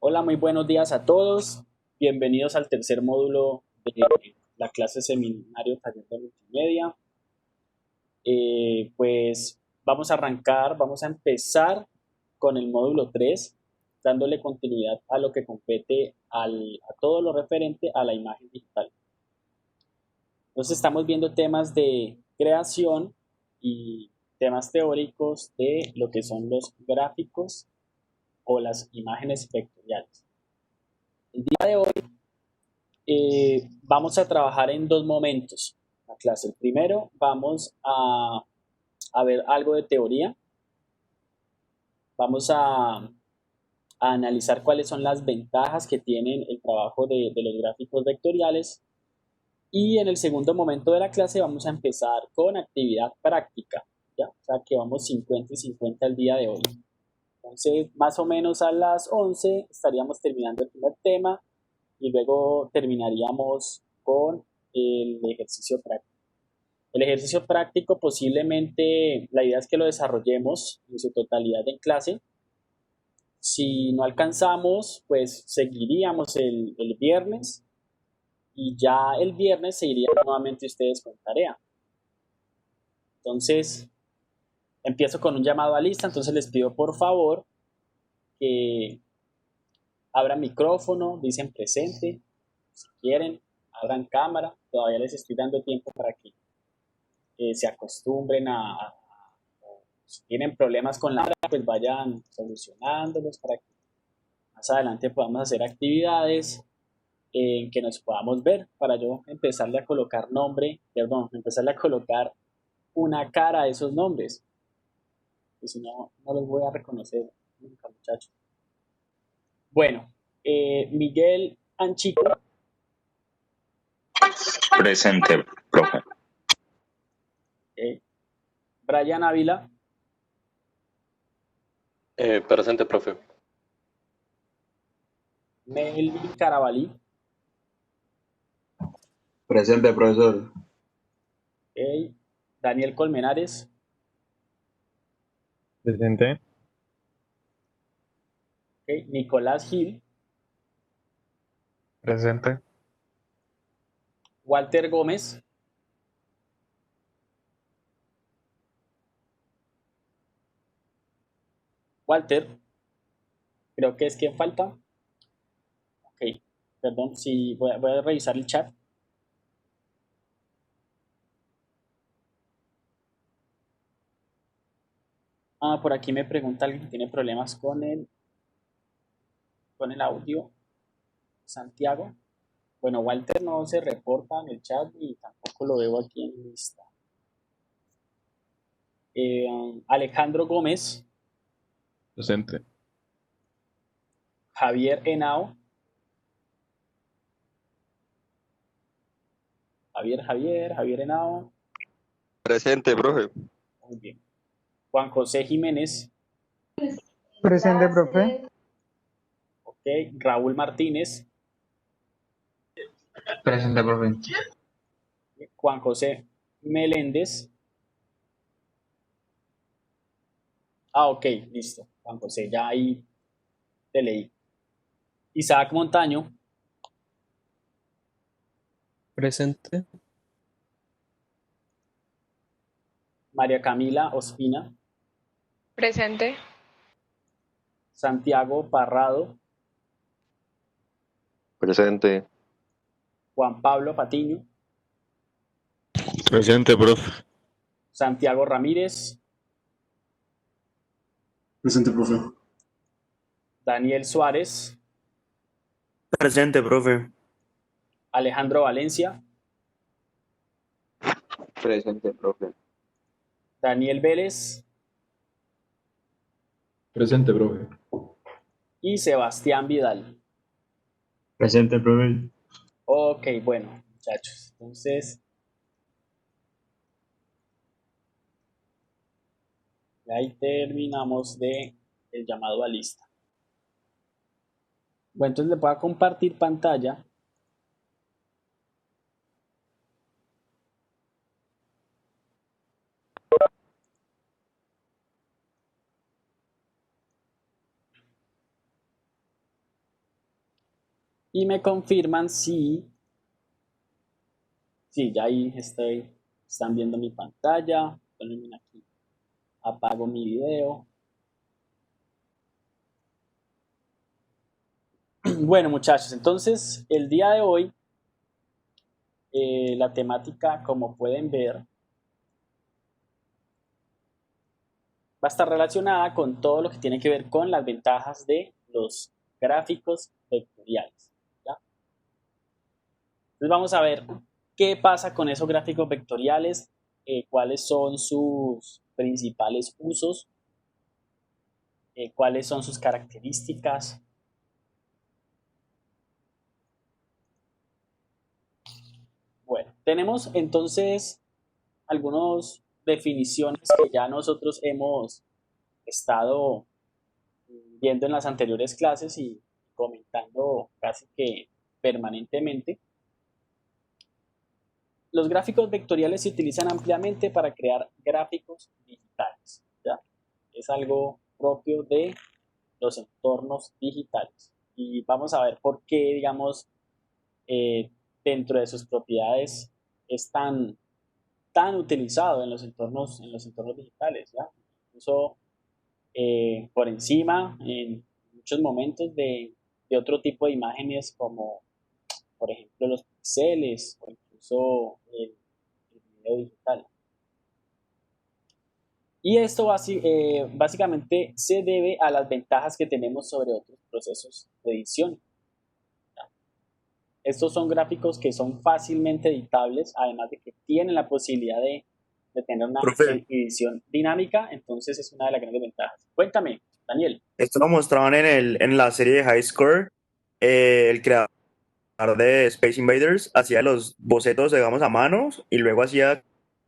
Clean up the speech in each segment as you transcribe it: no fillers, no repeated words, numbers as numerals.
Hola, muy buenos días a todos. Bienvenidos al tercer módulo de la clase Seminario Taller de Multimedia. Pues vamos a arrancar, vamos a empezar con el módulo 3, dándole continuidad a lo que compete a todo lo referente a la imagen digital. Entonces estamos viendo temas de creación y temas teóricos de lo que son los gráficos o las imágenes vectoriales. El día de hoy vamos a trabajar en dos momentos la clase. El primero vamos a ver algo de teoría, vamos a analizar cuáles son las ventajas que tienen el trabajo de los gráficos vectoriales, y en el segundo momento de la clase vamos a empezar con actividad práctica, ¿ya? O sea que vamos 50 y 50 el día de hoy. Entonces, más o menos a las 11 estaríamos terminando el primer tema y luego terminaríamos con el ejercicio práctico. El ejercicio práctico posiblemente, la idea es que lo desarrollemos en su totalidad en clase. Si no alcanzamos, pues seguiríamos el viernes y ya el viernes seguirían nuevamente ustedes con tarea. Entonces, empiezo con un llamado a lista, entonces les pido por favor que abran micrófono, dicen presente, si quieren, abran cámara, todavía les estoy dando tiempo para que se acostumbren si tienen problemas con la cámara, pues vayan solucionándolos para que más adelante podamos hacer actividades en que nos podamos ver, para yo empezarle a colocar empezarle a colocar una cara a esos nombres, que si no, no los voy a reconocer nunca, muchachos. Bueno, Miguel Anchico. Presente, profe. Brian Ávila. Presente, profe. Melvin Carabalí. Presente, profesor. Daniel Colmenares. Presente. Nicolás Gil. Presente. Walter Gómez. Walter, creo que es quien falta. Ok, perdón, sí, voy a revisar el chat. Por aquí me pregunta alguien que tiene problemas con el audio. Santiago. Bueno, Walter no se reporta en el chat y tampoco lo veo aquí en lista. Alejandro Gómez. Presente. Javier Henao. Javier Henao. Presente, profe. Muy bien. Juan José Jiménez. Presente, profe. Ok. Raúl Martínez. Presente, profe. Juan José Meléndez. Ok, listo. Juan José, ya ahí te leí. Isaac Montaño. Presente. María Camila Ospina. Presente. Santiago Parrado. Presente. Juan Pablo Patiño. Presente, profe. Santiago Ramírez. Presente, profe. Daniel Suárez. Presente, profe. Alejandro Valencia. Presente, profe. Daniel Vélez. Presente, profe. Y Sebastián Vidal. Presente, profe. Ok, bueno, muchachos. Entonces, ahí terminamos el llamado a lista. Bueno, entonces le voy a compartir pantalla. y me confirman si... Sí, ya ahí estoy. Están viendo mi pantalla. Ponen aquí. Apago mi video. Bueno, muchachos, entonces el día de hoy la temática, como pueden ver, va a estar relacionada con todo lo que tiene que ver con las ventajas de los gráficos vectoriales, ¿ya? Entonces vamos a ver qué pasa con esos gráficos vectoriales, cuáles son sus principales usos, cuáles son sus características. Bueno, tenemos entonces algunas definiciones que ya nosotros hemos estado viendo en las anteriores clases y comentando casi que permanentemente. Los gráficos vectoriales se utilizan ampliamente para crear gráficos digitales, ¿ya? Es algo propio de los entornos digitales. Y vamos a ver por qué, digamos, dentro de sus propiedades es tan utilizado en los entornos digitales, ¿ya? Incluso por encima, en muchos momentos, de otro tipo de imágenes como, por ejemplo, los píxeles o incluso el video digital. Y esto básicamente se debe a las ventajas que tenemos sobre otros procesos de edición. Estos son gráficos que son fácilmente editables, además de que tienen la posibilidad de tener una edición dinámica, entonces es una de las grandes ventajas. Cuéntame, Daniel. Esto lo mostraban en la serie de High Score. El creador de Space Invaders hacía los bocetos, digamos, a mano y luego hacía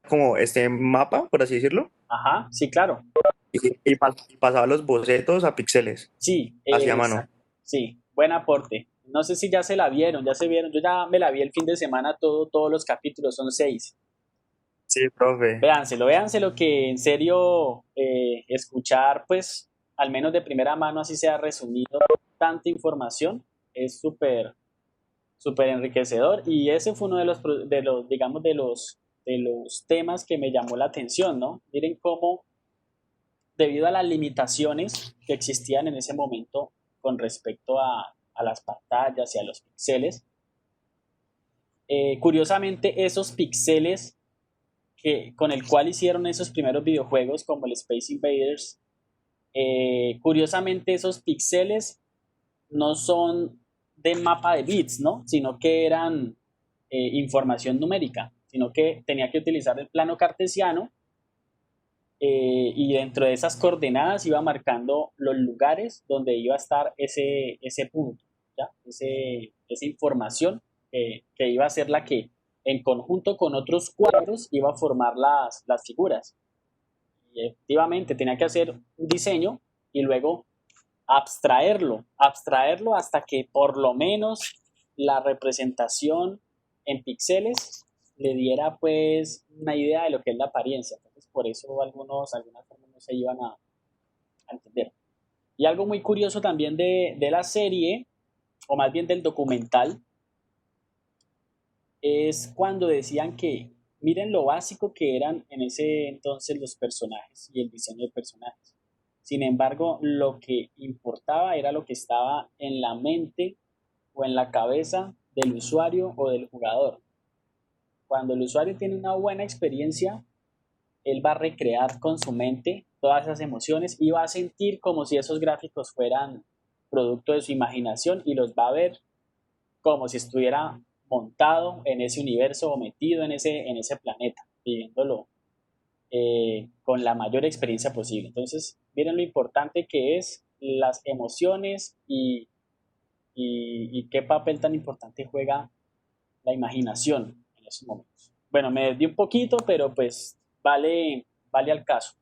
como este mapa, por así decirlo. Ajá, sí, claro. Y pasaba los bocetos a píxeles. Sí, hacia mano. Sí, buen aporte. No sé si ya se vieron. Yo ya me la vi el fin de semana, todos los capítulos, son 6. Sí, profe. Véanselo, que en serio escuchar, pues, al menos de primera mano, así sea resumido, tanta información, es súper enriquecedor. Y ese fue uno de los temas que me llamó la atención, ¿no? Miren cómo, debido a las limitaciones que existían en ese momento con respecto a las pantallas y a los píxeles, curiosamente esos píxeles con el cual hicieron esos primeros videojuegos como el Space Invaders, curiosamente esos píxeles no son de mapa de bits, ¿no? Sino que eran información numérica, sino que tenía que utilizar el plano cartesiano y dentro de esas coordenadas iba marcando los lugares donde iba a estar ese punto, ¿ya? Esa información que iba a ser la que en conjunto con otros cuadros iba a formar las figuras. Y efectivamente tenía que hacer un diseño y luego abstraerlo hasta que por lo menos la representación en píxeles le diera pues una idea de lo que es la apariencia. Entonces por eso algunas formas no se iban a entender. Y algo muy curioso también de la serie, o más bien del documental, es cuando decían que miren lo básico que eran en ese entonces los personajes y el diseño de personajes. Sin embargo, lo que importaba era lo que estaba en la mente o en la cabeza del usuario o del jugador. Cuando el usuario tiene una buena experiencia, él va a recrear con su mente todas esas emociones y va a sentir como si esos gráficos fueran producto de su imaginación y los va a ver como si estuviera montado en ese universo o metido en ese planeta, viviéndolo con la mayor experiencia posible. Entonces, miren lo importante que es las emociones y qué papel tan importante juega la imaginación en esos momentos. Bueno, me desvié un poquito, pero pues vale al caso.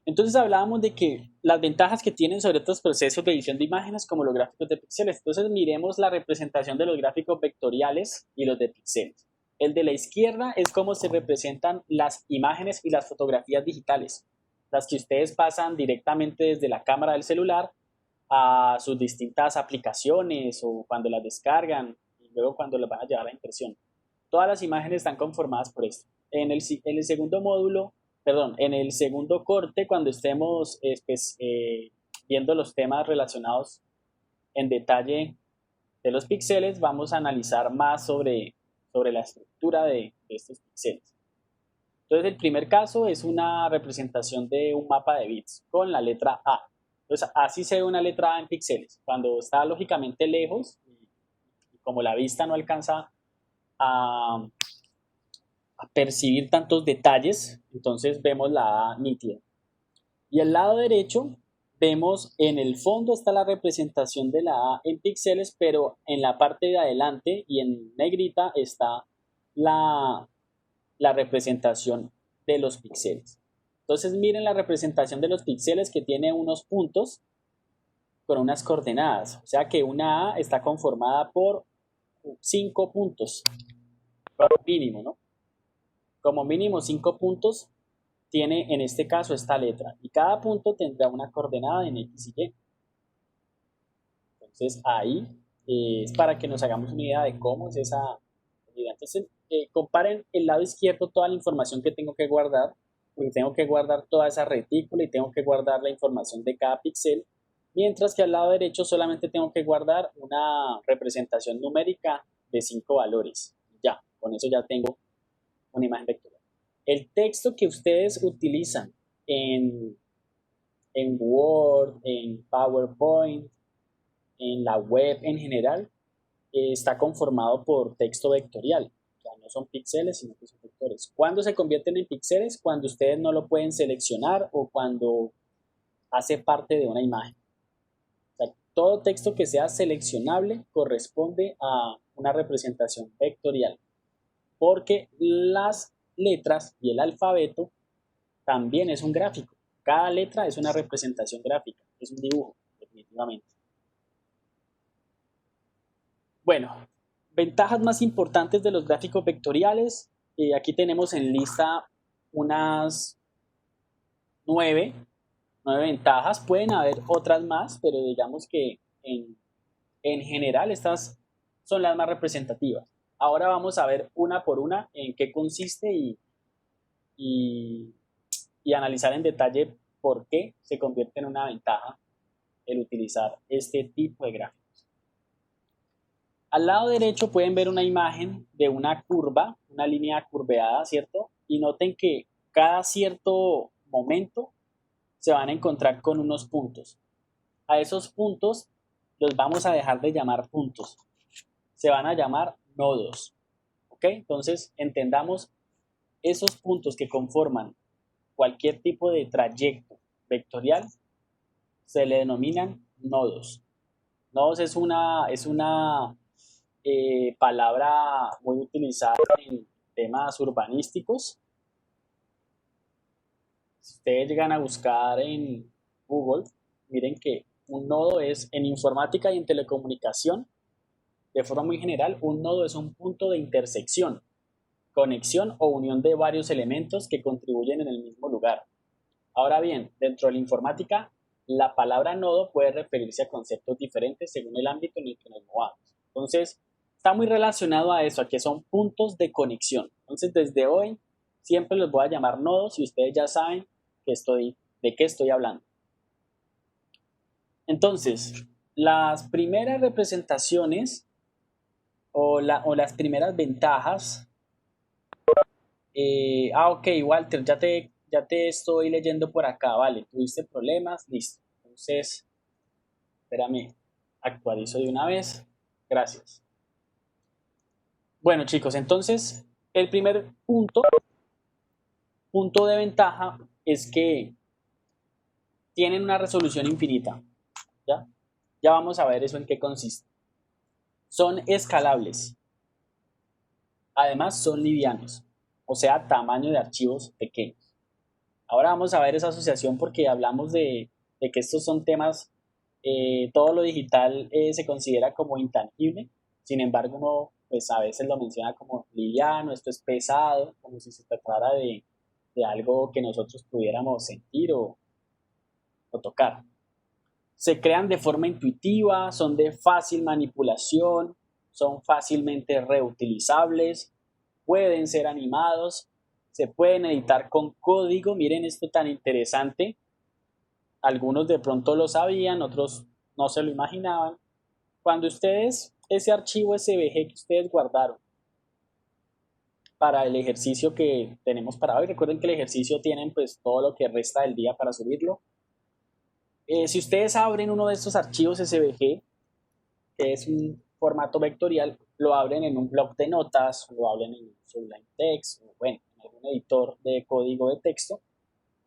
Entonces hablábamos de que las ventajas que tienen sobre otros procesos de edición de imágenes como los gráficos de píxeles. Entonces miremos la representación de los gráficos vectoriales y los de píxeles. El de la izquierda es cómo se representan las imágenes y las fotografías digitales, las que ustedes pasan directamente desde la cámara del celular a sus distintas aplicaciones o cuando las descargan y luego cuando las van a llevar a impresión. Todas las imágenes están conformadas por esto. En el segundo módulo, perdón, en el segundo corte, cuando estemos viendo los temas relacionados en detalle de los píxeles, vamos a analizar más sobre la estructura de estos píxeles. Entonces, el primer caso es una representación de un mapa de bits con la letra A. Entonces, así se ve una letra A en píxeles. Cuando está lógicamente lejos, y como la vista no alcanza a percibir tantos detalles, entonces vemos la A nítida. Y al lado derecho vemos en el fondo está la representación de la A en píxeles, pero en la parte de adelante y en negrita está la representación de los píxeles. Entonces miren la representación de los píxeles que tiene unos puntos con unas coordenadas. O sea que una A está conformada por 5 puntos, como mínimo, ¿no? Como mínimo 5 puntos tiene en este caso esta letra. Y cada punto tendrá una coordenada en X y Y. Entonces ahí es para que nos hagamos una idea de cómo es esa medida. Entonces comparen el lado izquierdo toda la información que tengo que guardar, porque tengo que guardar toda esa retícula y tengo que guardar la información de cada píxel, mientras que al lado derecho solamente tengo que guardar una representación numérica de 5 valores. Ya, con eso ya tengo una imagen vectorial. El texto que ustedes utilizan en Word, en PowerPoint, en la web en general, está conformado por texto vectorial. O sea, no son píxeles, sino que son vectores. ¿Cuándo se convierten en píxeles? Cuando ustedes no lo pueden seleccionar o cuando hace parte de una imagen. O sea, todo texto que sea seleccionable corresponde a una representación vectorial, porque las letras y el alfabeto también es un gráfico. Cada letra es una representación gráfica, es un dibujo, definitivamente. Bueno, ventajas más importantes de los gráficos vectoriales. Aquí tenemos en lista unas 9 ventajas. Pueden haber otras más, pero digamos que en general estas son las más representativas. Ahora vamos a ver una por una en qué consiste y analizar en detalle por qué se convierte en una ventaja el utilizar este tipo de gráficos. Al lado derecho pueden ver una imagen de una curva, una línea curveada, ¿cierto? Y noten que cada cierto momento se van a encontrar con unos puntos. A esos puntos los vamos a dejar de llamar puntos. Se van a llamar nodos. ¿Ok? Entonces, entendamos esos puntos que conforman cualquier tipo de trayecto vectorial, se le denominan nodos. Nodos es una palabra muy utilizada en temas urbanísticos. Si ustedes llegan a buscar en Google, miren que un nodo es en informática y en telecomunicación, de forma muy general, un nodo es un punto de intersección, conexión o unión de varios elementos que contribuyen en el mismo lugar. Ahora bien, dentro de la informática, la palabra nodo puede referirse a conceptos diferentes según el ámbito en el que nos movamos. Entonces, está muy relacionado a eso, a que son puntos de conexión. Entonces, desde hoy, siempre los voy a llamar nodos y ustedes ya saben de qué estoy hablando. Entonces, las primeras representaciones o las primeras ventajas. Ok, Walter, ya te estoy leyendo por acá, vale, tuviste problemas, listo. Entonces, espérame, actualizo de una vez. Gracias. Bueno, chicos, entonces, el primer punto de ventaja es que tienen una resolución infinita. Ya vamos a ver eso en qué consiste. Son escalables. Además, son livianos, o sea, tamaño de archivos pequeños. Ahora vamos a ver esa asociación porque hablamos de que estos son temas, todo lo digital se considera como intangible, sin embargo uno pues a veces lo menciona como liviano, esto es pesado, como si se tratara de algo que nosotros pudiéramos sentir o tocar. Se crean de forma intuitiva, son de fácil manipulación, son fácilmente reutilizables, pueden ser animados, se pueden editar con código. Miren esto tan interesante. Algunos de pronto lo sabían, otros no se lo imaginaban. Cuando ustedes, ese archivo SVG que ustedes guardaron para el ejercicio que tenemos para hoy, recuerden que el ejercicio tienen pues todo lo que resta del día para subirlo. Si ustedes abren uno de estos archivos SVG, que es un formato vectorial, lo abren en un bloc de notas, lo abren en Sublime Text, o bueno, en algún editor de código de texto,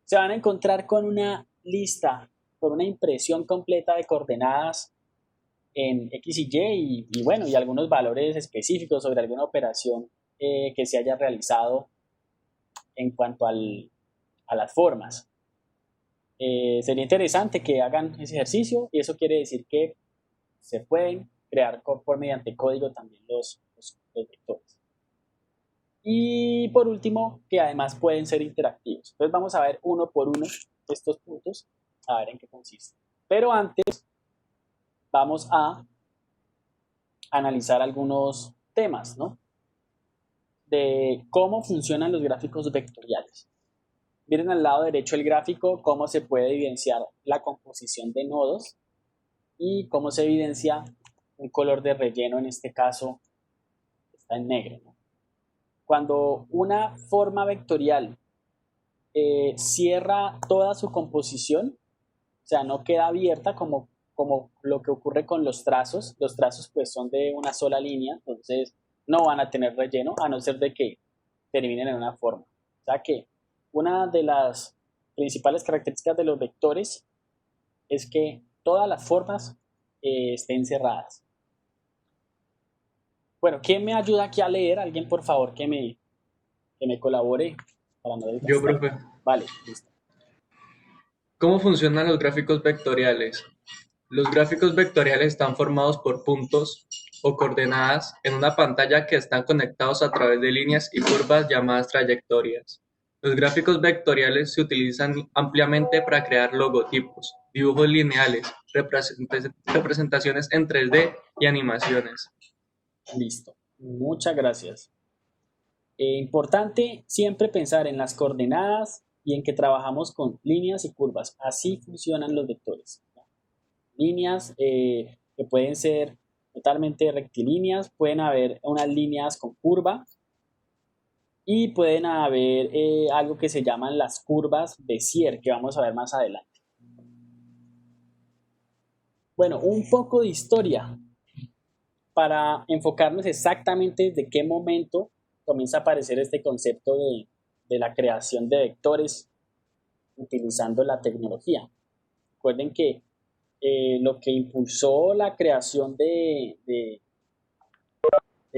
se van a encontrar con una lista, con una impresión completa de coordenadas en X y Y y bueno, y algunos valores específicos sobre alguna operación que se haya realizado en cuanto a las formas. Sería interesante que hagan ese ejercicio y eso quiere decir que se pueden crear mediante código también los vectores. Y por último, que además pueden ser interactivos. Entonces vamos a ver uno por uno estos puntos, a ver en qué consiste. Pero antes vamos a analizar algunos temas, ¿no? De cómo funcionan los gráficos vectoriales. Miren al lado derecho el gráfico, cómo se puede evidenciar la composición de nodos y cómo se evidencia un color de relleno, en este caso está en negro, ¿no? Cuando una forma vectorial cierra toda su composición, o sea, no queda abierta como lo que ocurre con los trazos pues son de una sola línea, entonces no van a tener relleno a no ser de que terminen en una forma. O sea que una de las principales características de los vectores es que todas las formas estén cerradas. Bueno, ¿quién me ayuda aquí a leer? Alguien, por favor, que me colabore para no desgastar. Yo, profe. Vale, listo. ¿Cómo funcionan los gráficos vectoriales? Los gráficos vectoriales están formados por puntos o coordenadas en una pantalla que están conectados a través de líneas y curvas llamadas trayectorias. Los gráficos vectoriales se utilizan ampliamente para crear logotipos, dibujos lineales, representaciones en 3D y animaciones. Listo. Muchas gracias. Importante siempre pensar en las coordenadas y en que trabajamos con líneas y curvas. Así funcionan los vectores. Líneas que pueden ser totalmente rectilíneas, pueden haber unas líneas con curva y pueden haber algo que se llaman las curvas Bézier, que vamos a ver más adelante. Bueno, un poco de historia para enfocarnos exactamente de qué momento comienza a aparecer este concepto de la creación de vectores utilizando la tecnología. Recuerden que lo que impulsó la creación del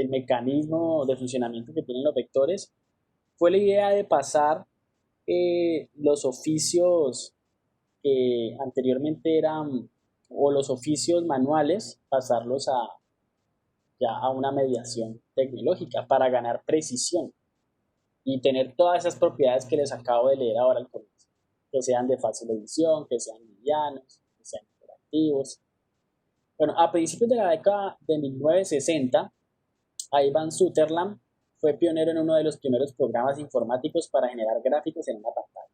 mecanismo de funcionamiento que tienen los vectores fue la idea de pasar los oficios que anteriormente eran, o los oficios manuales, pasarlos ya a una mediación tecnológica para ganar precisión y tener todas esas propiedades que les acabo de leer ahora al comienzo, que sean de fácil edición, que sean livianos, que sean interactivos. Bueno, a principios de la década de 1960, Ivan Sutherland fue pionero en uno de los primeros programas informáticos para generar gráficos en una pantalla.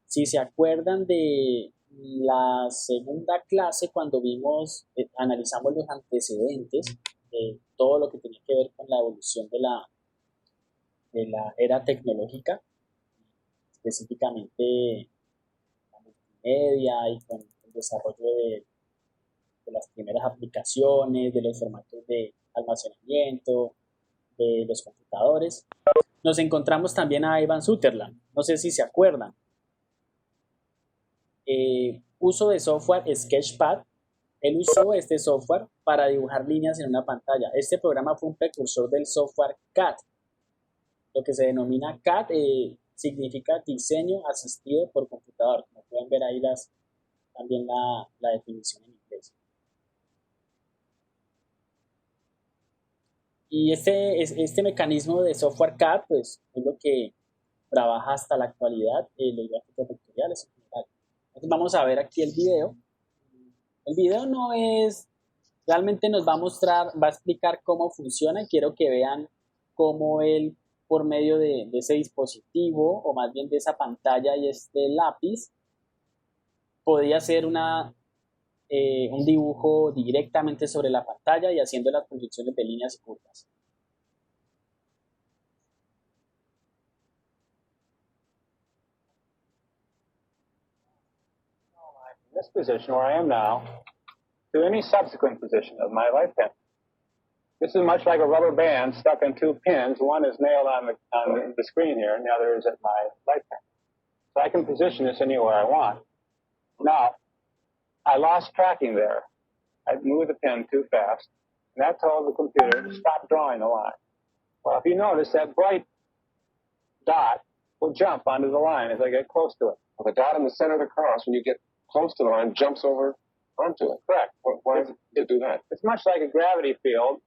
Si se acuerdan de la segunda clase, cuando analizamos los antecedentes de todo lo que tenía que ver con la evolución de la era tecnológica, específicamente la multimedia y con el desarrollo de las primeras aplicaciones, de los formatos de almacenamiento, de los computadores. Nos encontramos también a Ivan Sutherland, no sé si se acuerdan. Uso de software Sketchpad. Él usó este software para dibujar líneas en una pantalla. Este programa fue un precursor del software CAD. Lo que se denomina CAD significa diseño asistido por computador. Como pueden ver ahí también la definición en inglés. Y este mecanismo de software CAD pues, es lo que trabaja hasta la actualidad los gráficos vectoriales en general. Entonces vamos a ver aquí el video El video no es, realmente nos va a mostrar, va a explicar cómo funciona y quiero que vean cómo él, por medio de ese dispositivo, o más bien de esa pantalla y este lápiz, podía hacer un dibujo directamente sobre la pantalla y haciendo las proyecciones de líneas y curvas. This position where I am now to any subsequent position of my light pen. This is much like a rubber band stuck in two pins. One is nailed on the screen here, and the other is at my light pen. So I can position this anywhere I want. Now, I lost tracking there. I moved the pen too fast, and that told the computer to stop drawing the line. Well, if you notice, that bright dot will jump onto the line as I get close to it. Well, the dot in the center of the cross, when you get close to the line, jumps over onto it. Correct. Why does it do that? It's much like a gravity field.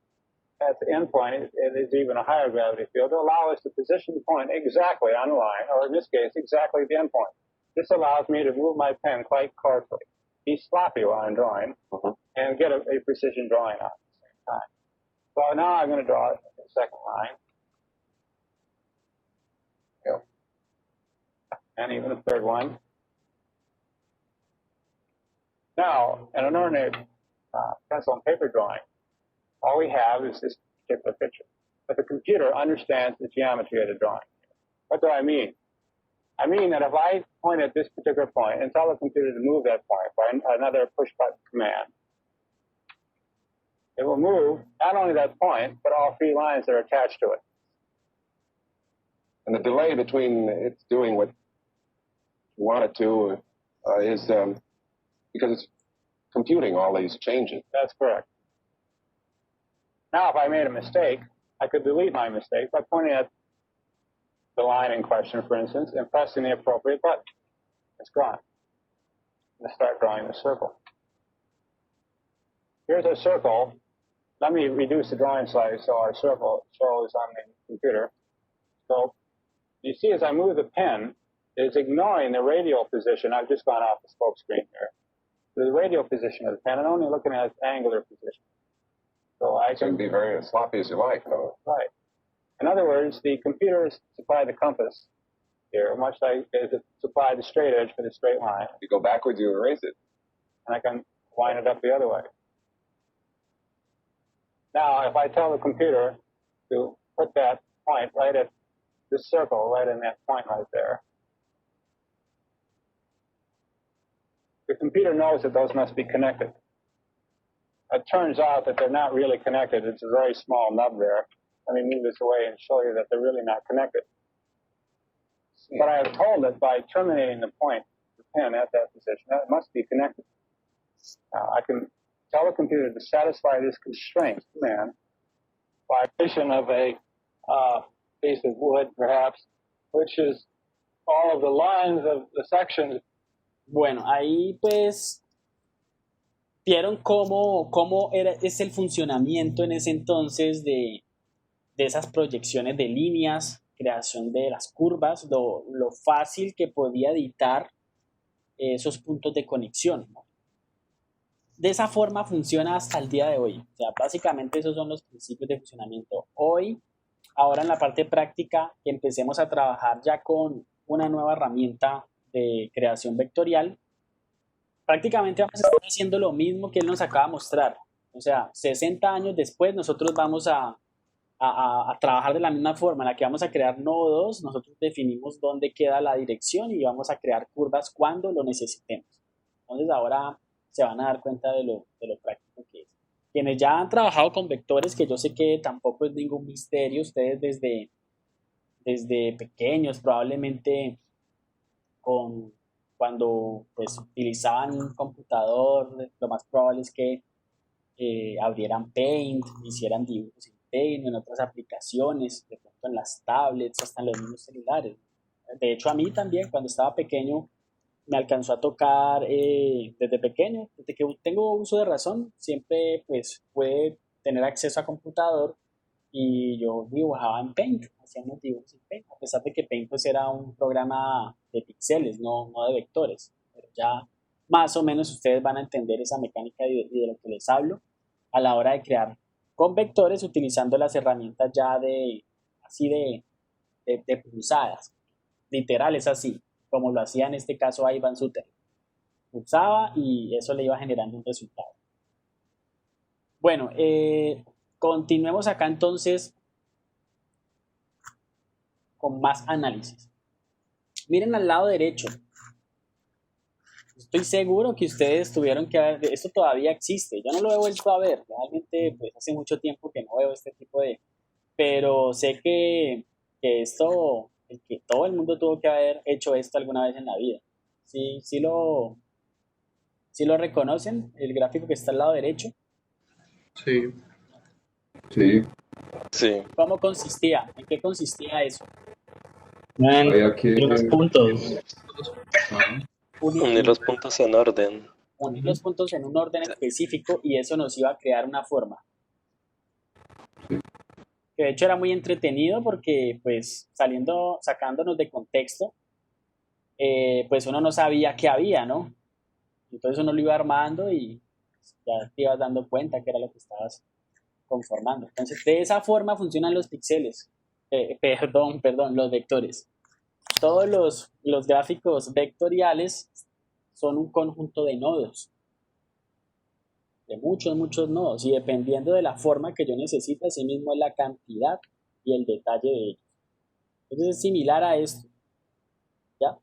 At the end point, it is even a higher gravity field to allow us to position the point exactly on the line, or in this case, exactly at the end point. This allows me to move my pen quite carefully, be sloppy while I'm drawing, and get a precision drawing out at the same time. So now I'm going to draw the second line. Go. And even the third one. Now, in an ordinary pencil and paper drawing, all we have is this particular picture. But the computer understands the geometry of the drawing. What do I mean? I mean that if I point at this particular point and tell the computer to move that point by another push-button command, it will move not only that point, but all three lines that are attached to it. And the delay between it's doing what you want it to is because it's computing all these changes. That's correct. Now, if I made a mistake, I could delete my mistake by pointing at the line in question, for instance, and pressing the appropriate button. It's gone. Let's start drawing the circle. Here's a circle. Let me reduce the drawing size so our circle shows on the computer. So you see as I move the pen, it's ignoring the radial position. I've just gone off the spoke screen here. The radial position of the pen and only looking at its angular position. So I can be very sloppy as you like. No? Right. In other words, the computer supplied the compass here, much like it supplied the straight edge for the straight line. If you go backwards, you erase it. And I can line it up the other way. Now, if I tell the computer to put that point right at this circle, right in that point right there, the computer knows that those must be connected. It turns out that they're not really connected. It's a very small nub there. Let me move this away and show you that they're really not connected. But I have told it by terminating the point, the pen at that position, that it must be connected. Now, I can tell the computer to satisfy this constraint command by addition of a piece of wood, perhaps, which is all of the lines of the sections. Bueno, ahí pues vieron cómo es el funcionamiento en ese entonces de esas proyecciones de líneas, creación de las curvas, lo fácil que podía editar esos puntos de conexión, ¿no? De esa forma funciona hasta el día de hoy. O sea, básicamente esos son los principios de funcionamiento. Ahora en la parte práctica, que empecemos a trabajar ya con una nueva herramienta de creación vectorial, prácticamente vamos a estar haciendo lo mismo que él nos acaba de mostrar. O sea, 60 años después nosotros vamos a trabajar de la misma forma en la que vamos a crear nodos. Nosotros definimos dónde queda la dirección y vamos a crear curvas cuando lo necesitemos. Entonces ahora se van a dar cuenta de lo práctico que es. Quienes ya han trabajado con vectores, que yo sé que tampoco es ningún misterio, ustedes desde pequeños probablemente cuando pues utilizaban un computador, lo más probable es que abrieran Paint, hicieran dibujos en Paint, en otras aplicaciones, de pronto en las tablets, hasta en los mismos celulares. De hecho, a mí también, cuando estaba pequeño, me alcanzó a tocar desde pequeño, desde que tengo uso de razón, siempre pues pude tener acceso a computador y yo dibujaba en Paint, hacía unos dibujos en Paint, a pesar de que Paint pues era un programa de píxeles, no de vectores, pero ya más o menos ustedes van a entender esa mecánica de lo que les hablo a la hora de crear con vectores utilizando las herramientas ya de pulsadas. Literal es así, como lo hacía en este caso Ivan Suter. Pulsaba y eso le iba generando un resultado. Bueno, continuemos acá entonces con más análisis. Miren al lado derecho. Estoy seguro que ustedes tuvieron que ver, esto todavía existe, yo no lo he vuelto a ver, realmente pues hace mucho tiempo que no veo este tipo de, pero sé que esto, que todo el mundo tuvo que haber hecho esto alguna vez en la vida. ¿Sí lo reconocen, el gráfico que está al lado derecho? Sí. Sí. Sí. ¿Cómo consistía? ¿En qué consistía eso? Había que... Los puntos. Ajá. Unir los puntos en orden. Unir los puntos en un orden específico y eso nos iba a crear una forma. Que de hecho era muy entretenido porque pues sacándonos de contexto, pues uno no sabía qué había, ¿no? Entonces uno lo iba armando y ya te ibas dando cuenta que era lo que estabas conformando. Entonces de esa forma funcionan los píxeles, perdón, los vectores. Todos los gráficos vectoriales son un conjunto de nodos, de muchos nodos, y dependiendo de la forma que yo necesite, así mismo es la cantidad y el detalle de ellos. Entonces es similar a esto, ¿ya?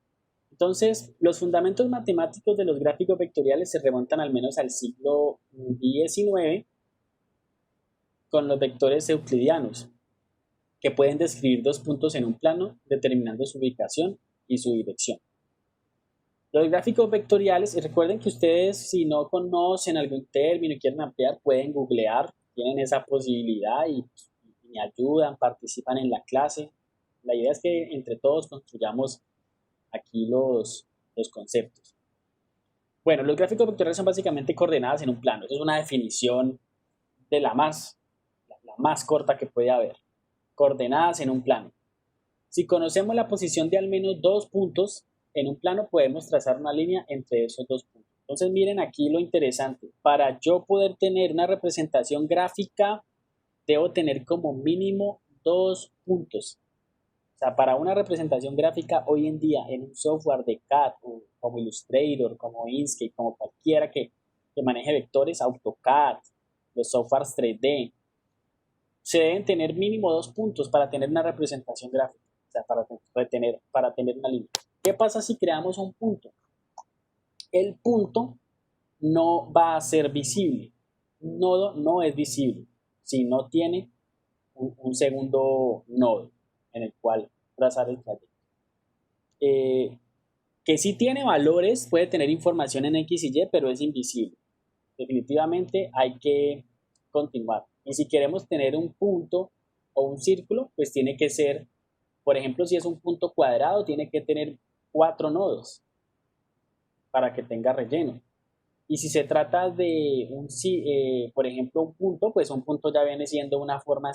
Entonces, los fundamentos matemáticos de los gráficos vectoriales se remontan al menos al siglo XIX con los vectores euclidianos, que pueden describir dos puntos en un plano determinando su ubicación y su dirección. Los gráficos vectoriales, recuerden que ustedes si no conocen algún término y quieren ampliar, pueden googlear, tienen esa posibilidad y me ayudan, participan en la clase. La idea es que entre todos construyamos aquí los conceptos. Bueno, los gráficos vectoriales son básicamente coordenadas en un plano. Eso es una definición de la más corta que puede haber. Coordenadas en un plano. Si conocemos la posición de al menos dos puntos en un plano, podemos trazar una línea entre esos dos puntos. Entonces miren aquí lo interesante. Para yo poder tener una representación gráfica, debo tener como mínimo dos puntos. O sea, para una representación gráfica hoy en día en un software de CAD como Illustrator, como Inkscape, como cualquiera que maneje vectores, AutoCAD, los softwares 3D, se deben tener mínimo dos puntos para tener una representación gráfica, o sea, para tener una línea. ¿Qué pasa si creamos un punto? El punto no va a ser visible. Un nodo no es visible si no tiene un segundo nodo en el cual trazar el trayecto. Que sí tiene valores, puede tener información en X y Y, pero es invisible. Definitivamente hay que continuar. Y si queremos tener un punto o un círculo, pues tiene que ser, por ejemplo, si es un punto cuadrado, tiene que tener 4 nodos para que tenga relleno. Y si se trata de, por ejemplo, un punto, pues un punto ya viene siendo una forma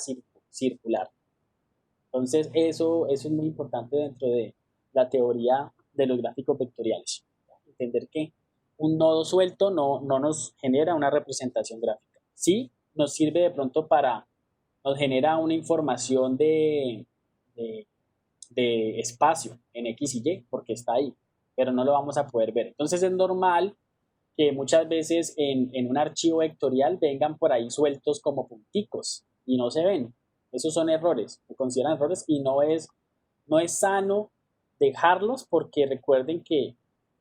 circular. Entonces, eso es muy importante dentro de la teoría de los gráficos vectoriales. Entender que un nodo suelto no nos genera una representación gráfica. Sí, nos sirve de pronto nos genera una información de espacio en X y Y, porque está ahí, pero no lo vamos a poder ver. Entonces es normal que muchas veces en un archivo vectorial vengan por ahí sueltos como punticos y no se ven. Esos son errores, se consideran errores y no es sano dejarlos, porque recuerden que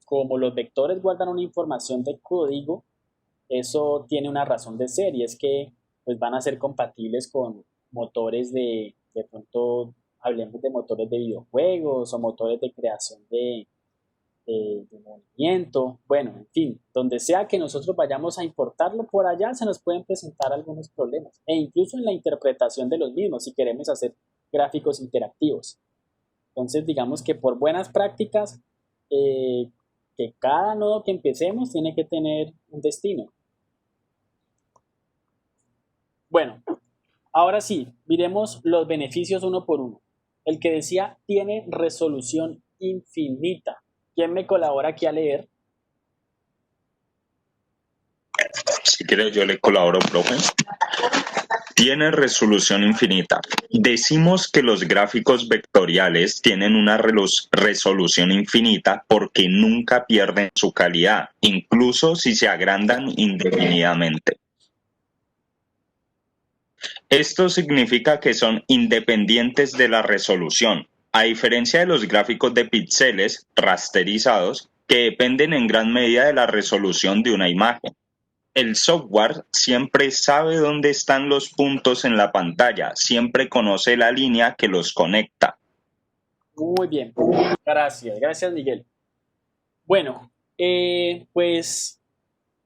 como los vectores guardan una información de código, eso tiene una razón de ser y es que pues, van a ser compatibles con motores de pronto hablemos de motores de videojuegos o motores de creación de movimiento, bueno, en fin, donde sea que nosotros vayamos a importarlo por allá se nos pueden presentar algunos problemas e incluso en la interpretación de los mismos si queremos hacer gráficos interactivos. Entonces digamos que por buenas prácticas que cada nodo que empecemos tiene que tener un destino. Bueno, ahora sí, miremos los beneficios uno por uno. El que decía tiene resolución infinita. ¿Quién me colabora aquí a leer? Si quiere yo le colaboro, profe. Tiene resolución infinita. Decimos que los gráficos vectoriales tienen una resolución infinita porque nunca pierden su calidad, incluso si se agrandan indefinidamente. Esto significa que son independientes de la resolución, a diferencia de los gráficos de píxeles rasterizados, que dependen en gran medida de la resolución de una imagen. El software siempre sabe dónde están los puntos en la pantalla, siempre conoce la línea que los conecta. Muy bien, gracias Miguel. Bueno, pues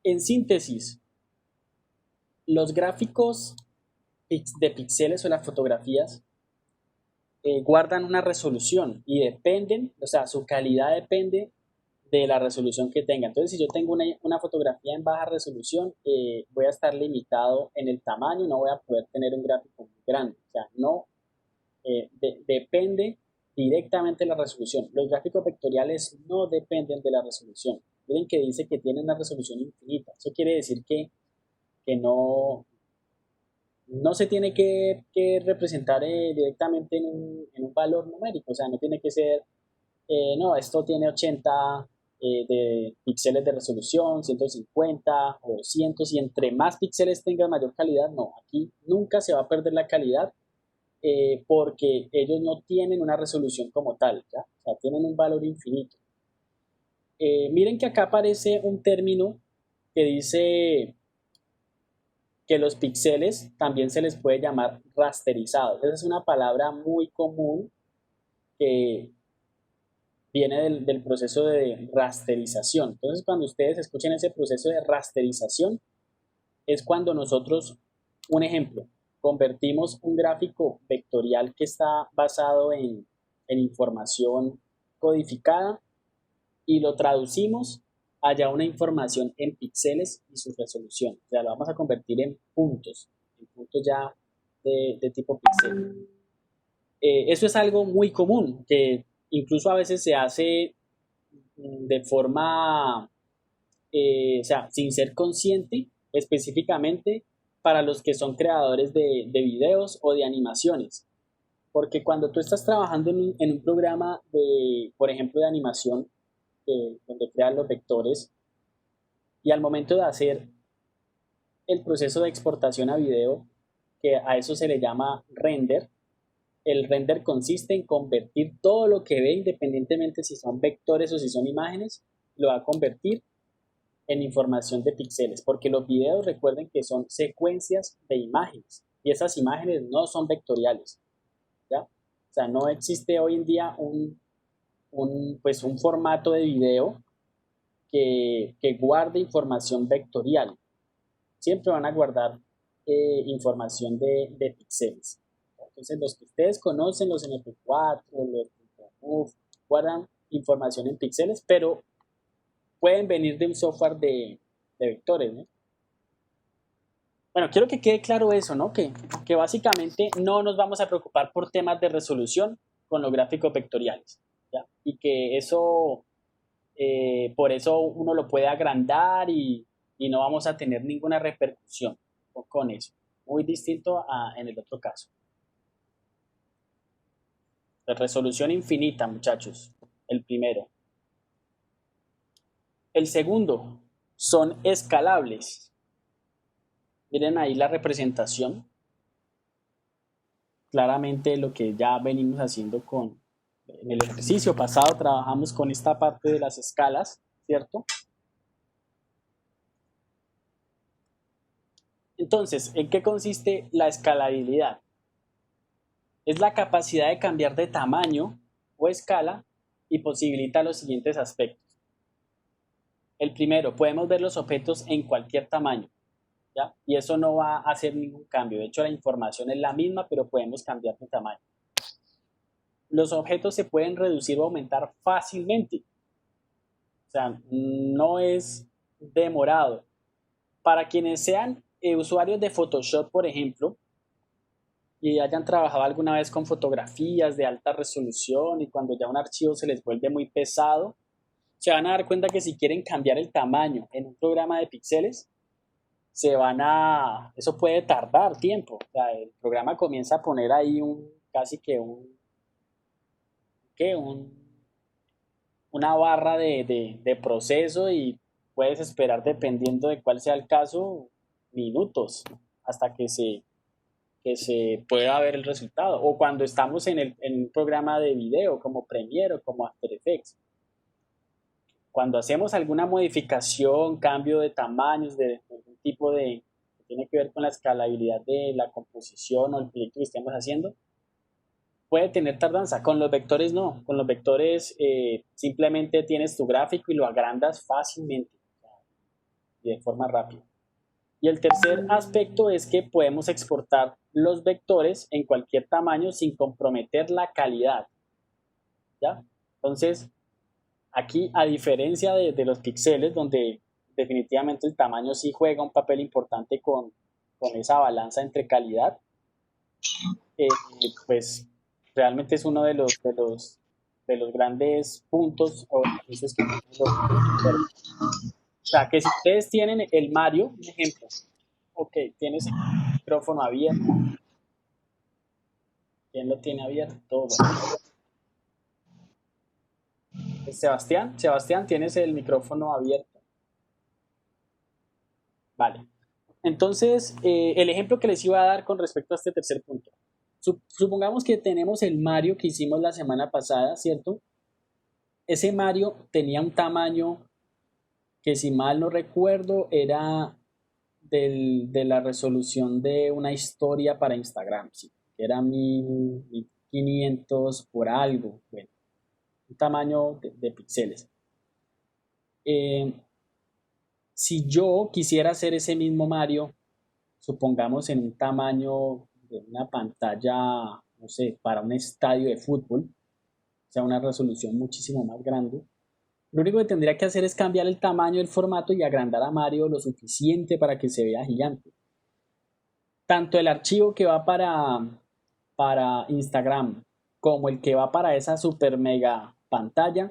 en síntesis, los gráficos de píxeles o las fotografías guardan una resolución y dependen, o sea, su calidad depende de la resolución que tenga. Entonces, si yo tengo una fotografía en baja resolución, voy a estar limitado en el tamaño, no voy a poder tener un gráfico muy grande. O sea, no depende directamente de la resolución. Los gráficos vectoriales no dependen de la resolución. Miren que dice que tienen una resolución infinita. Eso quiere decir que no se tiene que representar directamente en un valor numérico. O sea, no tiene que ser, no, esto tiene 80 de píxeles de resolución, 150 o 200, y entre más píxeles tenga mayor calidad. No, aquí nunca se va a perder la calidad porque ellos no tienen una resolución como tal, ¿ya? O sea, tienen un valor infinito. Miren que acá aparece un término que dice que los píxeles también se les puede llamar rasterizados. Esa es una palabra muy común que viene del proceso de rasterización. Entonces, cuando ustedes escuchen ese proceso de rasterización, es cuando nosotros, un ejemplo, convertimos un gráfico vectorial que está basado en información codificada y lo traducimos allá una información en píxeles y su resolución. O sea, lo vamos a convertir en puntos ya de tipo píxel. Eso es algo muy común, que incluso a veces se hace de forma, o sea, sin ser consciente, específicamente para los que son creadores de videos o de animaciones. Porque cuando tú estás trabajando en un programa por ejemplo, de animación, donde crean los vectores, y al momento de hacer el proceso de exportación a video, que a eso se le llama render, el render consiste en convertir todo lo que ve, independientemente si son vectores o si son imágenes, lo va a convertir en información de píxeles, porque los videos, recuerden que son secuencias de imágenes, y esas imágenes no son vectoriales, ¿ya? O sea, no existe hoy en día un formato de video que guarde información vectorial. Siempre van a guardar información de píxeles. Entonces, los que ustedes conocen, los MP4, los .mov, guardan información en píxeles, pero pueden venir de un software de vectores, ¿no? Bueno, quiero que quede claro eso, ¿no? Que básicamente no nos vamos a preocupar por temas de resolución con los gráficos vectoriales, ¿ya? Y que eso, por eso uno lo puede agrandar y no vamos a tener ninguna repercusión con eso. Muy distinto en el otro caso. De resolución infinita, muchachos, el primero. El segundo, son escalables. Miren ahí la representación. Claramente lo que ya venimos haciendo en el ejercicio pasado, trabajamos con esta parte de las escalas, ¿cierto? Entonces, ¿en qué consiste la escalabilidad? Es la capacidad de cambiar de tamaño o escala y posibilita los siguientes aspectos. El primero, podemos ver los objetos en cualquier tamaño, ¿ya? Y eso no va a hacer ningún cambio. De hecho, la información es la misma, pero podemos cambiar de tamaño. Los objetos se pueden reducir o aumentar fácilmente. O sea, no es demorado. Para quienes sean usuarios de Photoshop, por ejemplo, y hayan trabajado alguna vez con fotografías de alta resolución y cuando ya un archivo se les vuelve muy pesado, se van a dar cuenta que si quieren cambiar el tamaño en un programa de píxeles, eso puede tardar tiempo. O sea, el programa comienza a poner ahí una barra de proceso y puedes esperar, dependiendo de cuál sea el caso, minutos hasta que se pueda ver el resultado. O cuando estamos en un programa de video como Premiere o como After Effects. Cuando hacemos alguna modificación, cambio de tamaños, de algún tipo que tiene que ver con la escalabilidad de la composición o el proyecto que estemos haciendo, puede tener tardanza. Con los vectores no. Con los vectores simplemente tienes tu gráfico y lo agrandas fácilmente y de forma rápida. Y el tercer aspecto es que podemos exportar los vectores en cualquier tamaño sin comprometer la calidad. ¿Ya? Entonces, aquí, a diferencia de los píxeles, donde definitivamente el tamaño sí juega un papel importante con esa balanza entre calidad, pues realmente es uno de los grandes puntos o beneficios que tienen los vectores. O sea, que si ustedes tienen el Mario, un ejemplo, ok, tienes el micrófono abierto. ¿Quién lo tiene abierto? Bueno. Sebastián, ¿tienes el micrófono abierto? Vale. Entonces, el ejemplo que les iba a dar con respecto a este tercer punto. Supongamos que tenemos el Mario que hicimos la semana pasada, ¿cierto? Ese Mario tenía un tamaño que, si mal no recuerdo, era de la resolución de una historia para Instagram, sí, que era 1500 por algo, bueno, un tamaño de píxeles. Si yo quisiera hacer ese mismo Mario, supongamos en un tamaño de una pantalla, no sé, para un estadio de fútbol, o sea, una resolución muchísimo más grande, lo único que tendría que hacer es cambiar el tamaño del formato y agrandar a Mario lo suficiente para que se vea gigante. Tanto el archivo que va para Instagram como el que va para esa super mega pantalla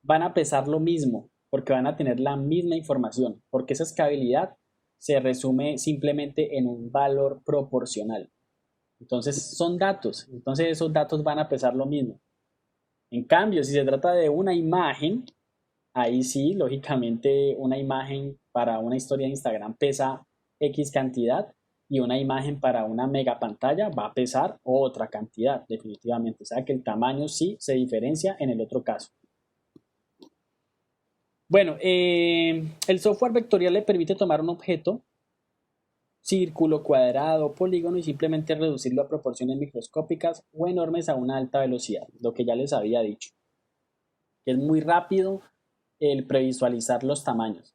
van a pesar lo mismo, porque van a tener la misma información, porque esa escalabilidad se resume simplemente en un valor proporcional. Entonces son datos, entonces esos datos van a pesar lo mismo. En cambio, si se trata de una imagen, ahí sí, lógicamente, una imagen para una historia de Instagram pesa X cantidad y una imagen para una mega pantalla va a pesar otra cantidad, definitivamente. O sea que el tamaño sí se diferencia en el otro caso. Bueno, el software vectorial le permite tomar un objeto, círculo, cuadrado, polígono, y simplemente reducirlo a proporciones microscópicas o enormes a una alta velocidad, lo que ya les había dicho. Que es muy rápido el previsualizar los tamaños.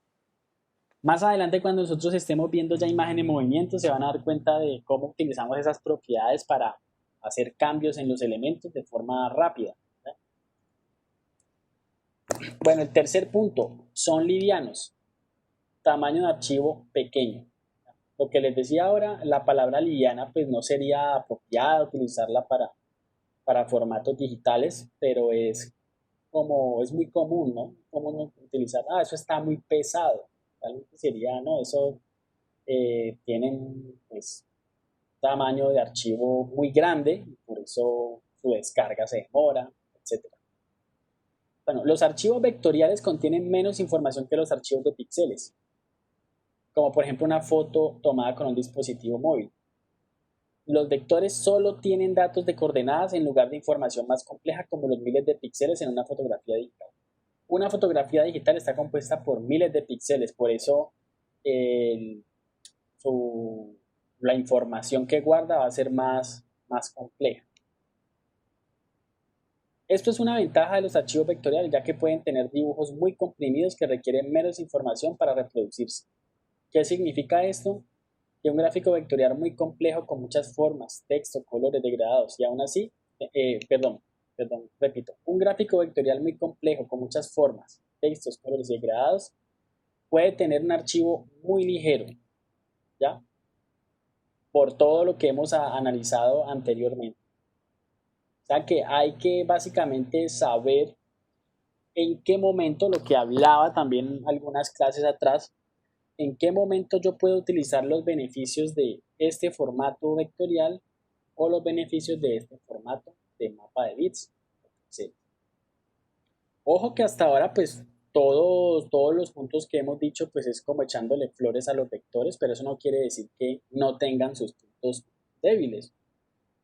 Más adelante, cuando nosotros estemos viendo ya imagen en movimiento, se van a dar cuenta de cómo utilizamos esas propiedades para hacer cambios en los elementos de forma rápida. Bueno, el tercer punto, son livianos. Tamaño de archivo pequeño. Lo que les decía ahora, la palabra liviana pues no sería apropiada utilizarla para formatos digitales, pero es muy común, ¿no? Común utilizar, eso está muy pesado. Realmente sería, no, eso tienen pues tamaño de archivo muy grande, y por eso su descarga se demora, etc. Bueno, los archivos vectoriales contienen menos información que los archivos de píxeles, como por ejemplo una foto tomada con un dispositivo móvil. Los vectores solo tienen datos de coordenadas en lugar de información más compleja como los miles de píxeles en una fotografía digital. Una fotografía digital está compuesta por miles de píxeles, por eso la información que guarda va a ser más compleja. Esto es una ventaja de los archivos vectoriales, ya que pueden tener dibujos muy comprimidos que requieren menos información para reproducirse. ¿Qué significa esto? Que un gráfico vectorial muy complejo con muchas formas, texto, colores, degradados, y aún así, repito, un gráfico vectorial muy complejo con muchas formas, textos, colores y degradados puede tener un archivo muy ligero, ¿ya? Por todo lo que hemos analizado anteriormente. O sea que hay que básicamente saber en qué momento, lo que hablaba también algunas clases atrás, en qué momento yo puedo utilizar los beneficios de este formato vectorial o los beneficios de este formato de mapa de bits. Sí. Ojo que hasta ahora pues todos los puntos que hemos dicho pues es como echándole flores a los vectores, pero eso no quiere decir que no tengan sus puntos débiles.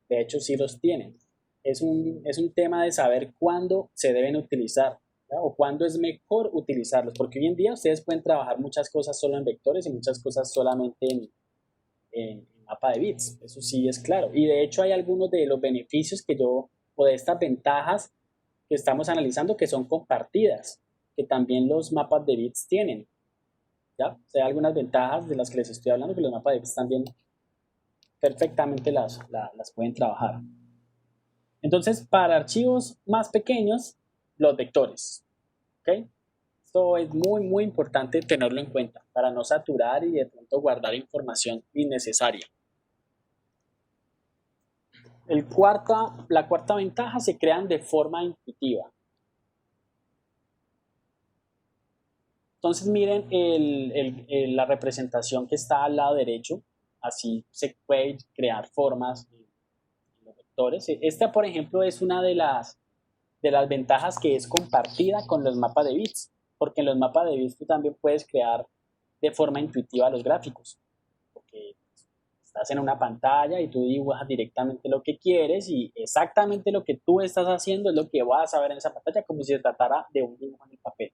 De hecho sí los tienen. Es un tema de saber cuándo se deben utilizar, ¿ya? O cuándo es mejor utilizarlos, porque hoy en día ustedes pueden trabajar muchas cosas solo en vectores y muchas cosas solamente en mapa de bits, eso sí es claro. Y de hecho hay algunos de los beneficios o de estas ventajas que estamos analizando que son compartidas, que también los mapas de bits tienen, ¿ya? O sea, hay algunas ventajas de las que les estoy hablando que los mapas de bits también perfectamente las pueden trabajar. Entonces, para archivos más pequeños, los vectores, ¿ok? Esto es muy importante tenerlo en cuenta para no saturar y de pronto guardar información innecesaria. La cuarta ventaja, se crean de forma intuitiva. Entonces miren la representación que está al lado derecho, así se puede crear formas en los vectores. Esta, por ejemplo, es una de las ventajas que es compartida con los mapas de bits, porque en los mapas de bits tú también puedes crear de forma intuitiva los gráficos, porque estás en una pantalla y tú dibujas directamente lo que quieres y exactamente lo que tú estás haciendo es lo que vas a ver en esa pantalla, como si se tratara de un dibujo en el papel.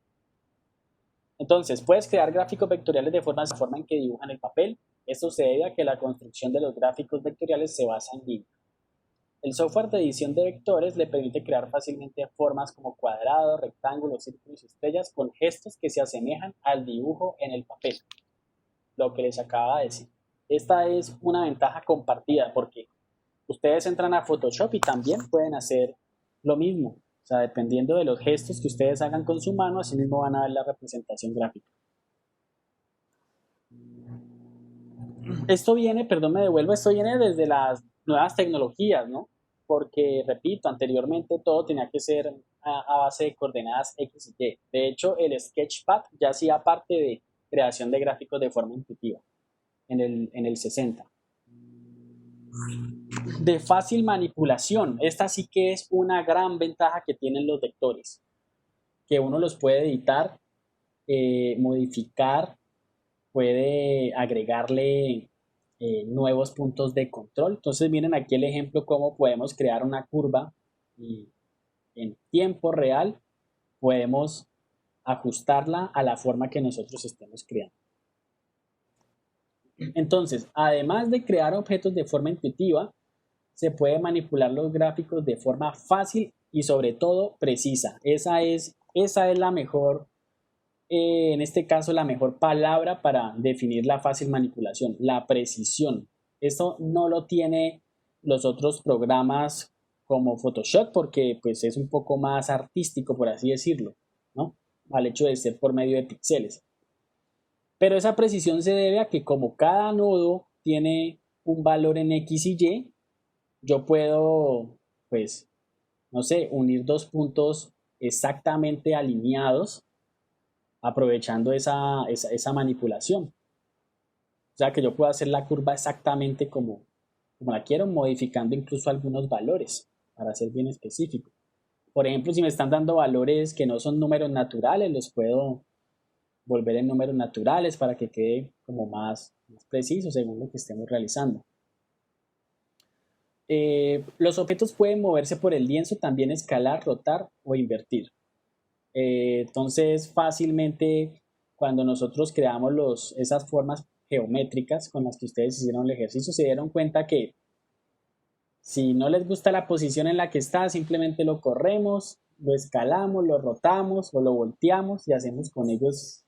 Entonces, puedes crear gráficos vectoriales de forma en que dibujan el papel. Esto se debe a que la construcción de los gráficos vectoriales se basa en línea. El software de edición de vectores le permite crear fácilmente formas como cuadrados, rectángulos, círculos y estrellas con gestos que se asemejan al dibujo en el papel. Lo que les acaba de decir. Esta es una ventaja compartida porque ustedes entran a Photoshop y también pueden hacer lo mismo. O sea, dependiendo de los gestos que ustedes hagan con su mano, así mismo van a ver la representación gráfica. Esto viene desde las nuevas tecnologías, ¿no? Porque, repito, anteriormente todo tenía que ser a base de coordenadas X y Y. De hecho, el Sketchpad ya hacía parte de creación de gráficos de forma intuitiva en el 60. De fácil manipulación. Esta sí que es una gran ventaja que tienen los vectores, que uno los puede editar, modificar, puede agregarle nuevos puntos de control. Entonces miren aquí el ejemplo cómo podemos crear una curva y en tiempo real podemos ajustarla a la forma que nosotros estemos creando. Entonces, además de crear objetos de forma intuitiva, se puede manipular los gráficos de forma fácil y sobre todo precisa. Esa es la mejor, en este caso, la mejor palabra para definir la fácil manipulación, la precisión. Esto no lo tiene los otros programas como Photoshop porque pues es un poco más artístico, por así decirlo, ¿no? Al hecho de ser por medio de píxeles. Pero esa precisión se debe a que como cada nodo tiene un valor en X y Y, yo puedo, pues, no sé, unir dos puntos exactamente alineados aprovechando esa manipulación. O sea que yo puedo hacer la curva exactamente como la quiero, modificando incluso algunos valores para ser bien específico. Por ejemplo, si me están dando valores que no son números naturales, los puedo volver en números naturales para que quede como más preciso según lo que estemos realizando. Los objetos pueden moverse por el lienzo, también escalar, rotar o invertir. Entonces fácilmente cuando nosotros creamos esas formas geométricas con las que ustedes hicieron el ejercicio, se dieron cuenta que si no les gusta la posición en la que está, simplemente lo corremos, lo escalamos, lo rotamos o lo volteamos y hacemos con ellos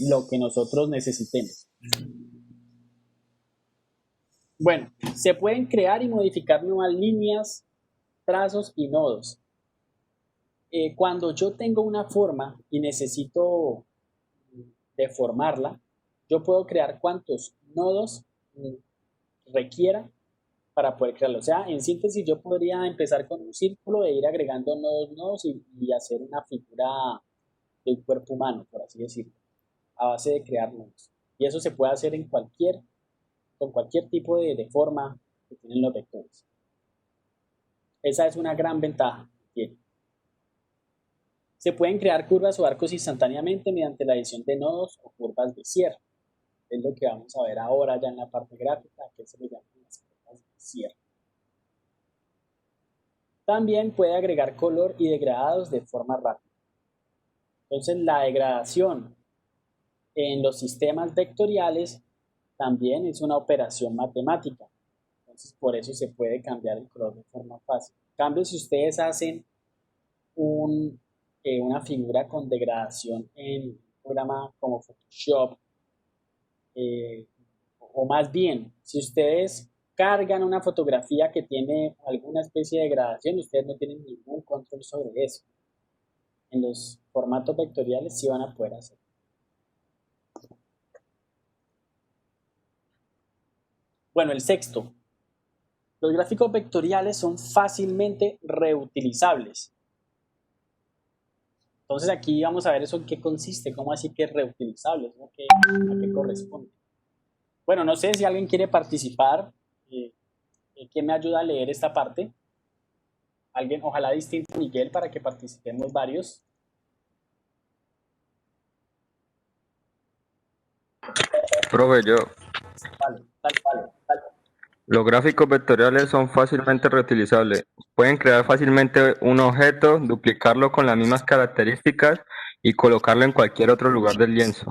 lo que nosotros necesitemos. Bueno, se pueden crear y modificar nuevas líneas, trazos y nodos. Cuando yo tengo una forma y necesito deformarla, yo puedo crear cuantos nodos requiera para poder crearlo. O sea, en síntesis yo podría empezar con un círculo e ir agregando nodos y hacer una figura de un cuerpo humano, por así decirlo. a base de crear nodos. Y eso se puede hacer con cualquier tipo de forma que tienen los vectores. Esa es una gran ventaja que tiene. Se pueden crear curvas o arcos instantáneamente mediante la adición de nodos o curvas de cierre. Es lo que vamos a ver ahora ya en la parte gráfica, que se le llaman las curvas de cierre. También puede agregar color y degradados de forma rápida. Entonces la degradación en los sistemas vectoriales también es una operación matemática. Entonces por eso se puede cambiar el color de forma fácil. En cambio, si ustedes hacen una figura con degradación en un programa como Photoshop, o más bien, si ustedes cargan una fotografía que tiene alguna especie de degradación, ustedes no tienen ningún control sobre eso. En los formatos vectoriales sí van a poder hacer. Bueno, el sexto. Los gráficos vectoriales son fácilmente reutilizables. Entonces aquí vamos a ver eso en qué consiste, cómo así que es reutilizable, ¿no? ¿A qué corresponde? Bueno, no sé si alguien quiere participar. ¿Quién me ayuda a leer esta parte? Alguien, ojalá distinto a Miguel para que participemos varios. Profe, yo. Vale. Los gráficos vectoriales son fácilmente reutilizables. Pueden crear fácilmente un objeto, duplicarlo con las mismas características y colocarlo en cualquier otro lugar del lienzo.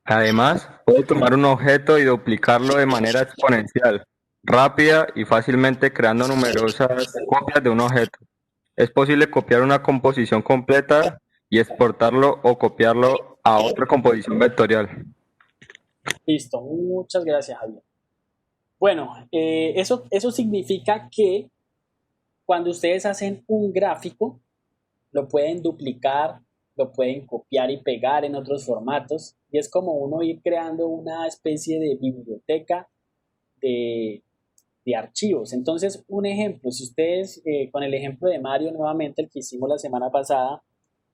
Además, puede tomar un objeto y duplicarlo de manera exponencial, rápida y fácilmente creando numerosas copias de un objeto. Es posible copiar una composición completa y exportarlo o copiarlo a otra composición vectorial. Listo, muchas gracias, Javier. Bueno, eso significa que cuando ustedes hacen un gráfico, lo pueden duplicar, lo pueden copiar y pegar en otros formatos, y es como uno ir creando una especie de biblioteca de archivos. Entonces, un ejemplo, si ustedes, con el ejemplo de Mario nuevamente, el que hicimos la semana pasada,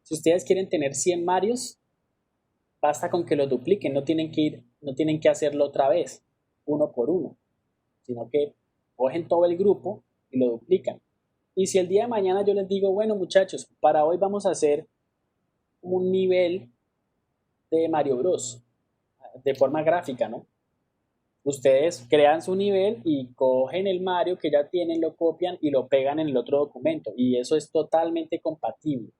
si ustedes quieren tener 100 Marios, basta con que lo dupliquen, no tienen que hacerlo otra vez, uno por uno, sino que cogen todo el grupo y lo duplican. Y si el día de mañana yo les digo, bueno muchachos, para hoy vamos a hacer un nivel de Mario Bros. De forma gráfica, ¿no? Ustedes crean su nivel y cogen el Mario que ya tienen, lo copian y lo pegan en el otro documento. Y eso es totalmente compatible,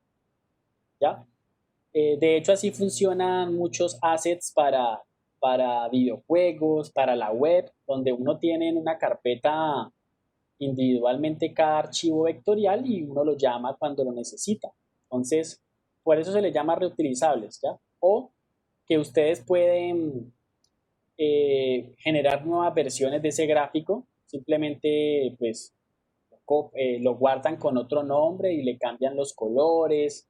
¿ya? De hecho, así funcionan muchos assets para videojuegos, para la web, donde uno tiene en una carpeta individualmente cada archivo vectorial y uno lo llama cuando lo necesita. Entonces, por eso se le llama reutilizables, ¿ya? O que ustedes pueden generar nuevas versiones de ese gráfico, simplemente pues lo guardan con otro nombre y le cambian los colores.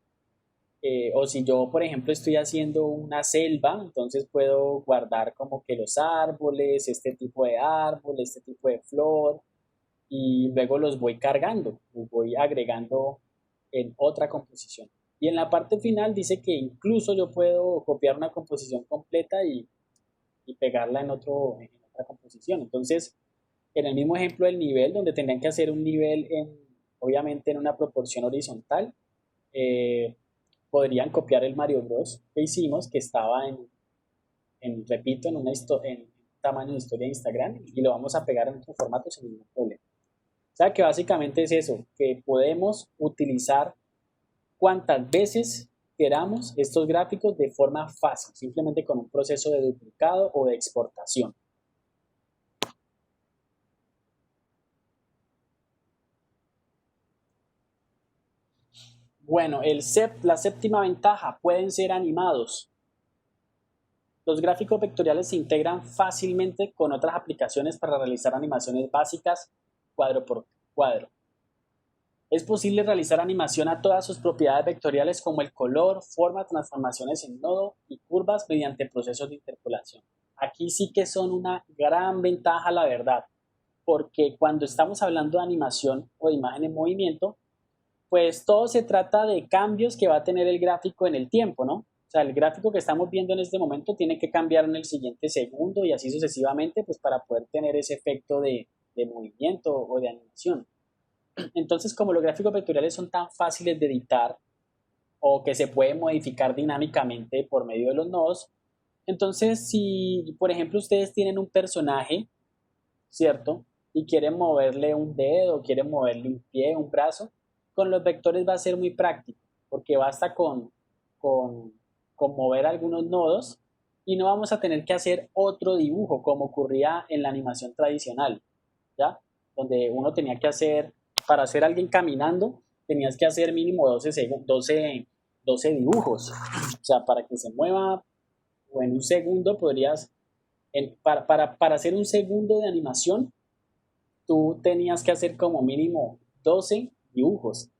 O si yo, por ejemplo, estoy haciendo una selva, entonces puedo guardar como que los árboles, este tipo de árbol, este tipo de flor, y luego los voy cargando, los voy agregando en otra composición. Y en la parte final dice que incluso yo puedo copiar una composición completa y pegarla en otra composición. Entonces, en el mismo ejemplo del nivel, donde tendrían que hacer un nivel obviamente en una proporción horizontal, podrían copiar el Mario Bros. Que hicimos, que estaba repito, en tamaño de historia de Instagram, y lo vamos a pegar en otro formato sin ningún problema. O sea que básicamente es eso, que podemos utilizar cuantas veces queramos estos gráficos de forma fácil, simplemente con un proceso de duplicado o de exportación. Bueno, la séptima ventaja, pueden ser animados. Los gráficos vectoriales se integran fácilmente con otras aplicaciones para realizar animaciones básicas cuadro por cuadro. Es posible realizar animación a todas sus propiedades vectoriales como el color, forma, transformaciones en nodo y curvas mediante procesos de interpolación. Aquí sí que son una gran ventaja, la verdad, porque cuando estamos hablando de animación o de imagen en movimiento, pues todo se trata de cambios que va a tener el gráfico en el tiempo, ¿no? O sea, el gráfico que estamos viendo en este momento tiene que cambiar en el siguiente segundo y así sucesivamente, pues para poder tener ese efecto de movimiento o de animación. Entonces, como los gráficos vectoriales son tan fáciles de editar o que se pueden modificar dinámicamente por medio de los nodos, entonces si, por ejemplo, ustedes tienen un personaje, ¿cierto? Y quieren moverle un dedo, quieren moverle un pie, un brazo, con los vectores va a ser muy práctico, porque basta con mover algunos nodos y no vamos a tener que hacer otro dibujo como ocurría en la animación tradicional, ¿ya? Donde uno tenía que hacer, para hacer a alguien caminando, tenías que hacer mínimo 12 dibujos. O sea, para que se mueva o en un segundo podrías, para hacer un segundo de animación, tú tenías que hacer como mínimo 12 dibujos.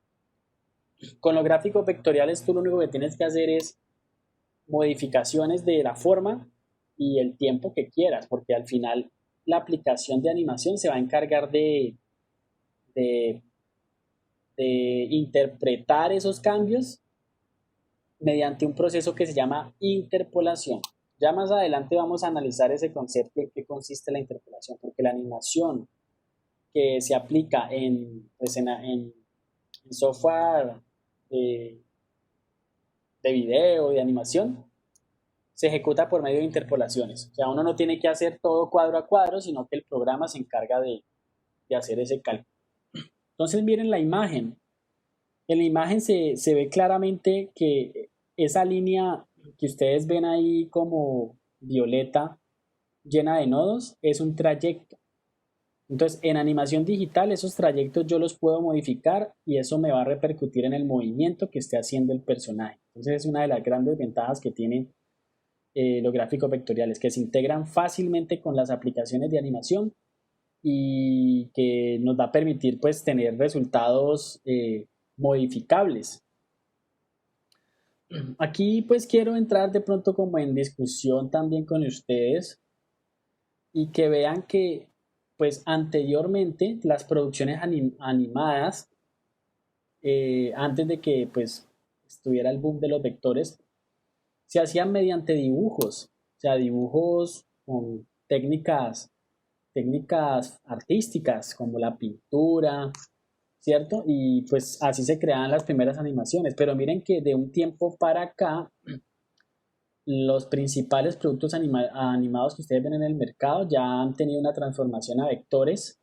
Con los gráficos vectoriales tú lo único que tienes que hacer es modificaciones de la forma y el tiempo que quieras, porque al final la aplicación de animación se va a encargar de interpretar esos cambios mediante un proceso que se llama interpolación. Ya más adelante vamos a analizar ese concepto en qué consiste la interpolación, porque la animación que se aplica en software de video, de animación, se ejecuta por medio de interpolaciones. O sea, uno no tiene que hacer todo cuadro a cuadro, sino que el programa se encarga de hacer ese cálculo. Entonces miren la imagen. En la imagen se ve claramente que esa línea que ustedes ven ahí como violeta, llena de nodos, es un trayecto. Entonces, en animación digital, esos trayectos yo los puedo modificar y eso me va a repercutir en el movimiento que esté haciendo el personaje. Entonces, es una de las grandes ventajas que tienen los gráficos vectoriales, que se integran fácilmente con las aplicaciones de animación y que nos va a permitir pues tener resultados modificables. Aquí pues quiero entrar de pronto como en discusión también con ustedes y que vean que pues anteriormente las producciones animadas, antes de que pues estuviera el boom de los vectores, se hacían mediante dibujos, o sea, dibujos con técnicas artísticas como la pintura, ¿cierto? Y pues así se creaban las primeras animaciones, pero miren que de un tiempo para acá los principales productos animados que ustedes ven en el mercado ya han tenido una transformación a vectores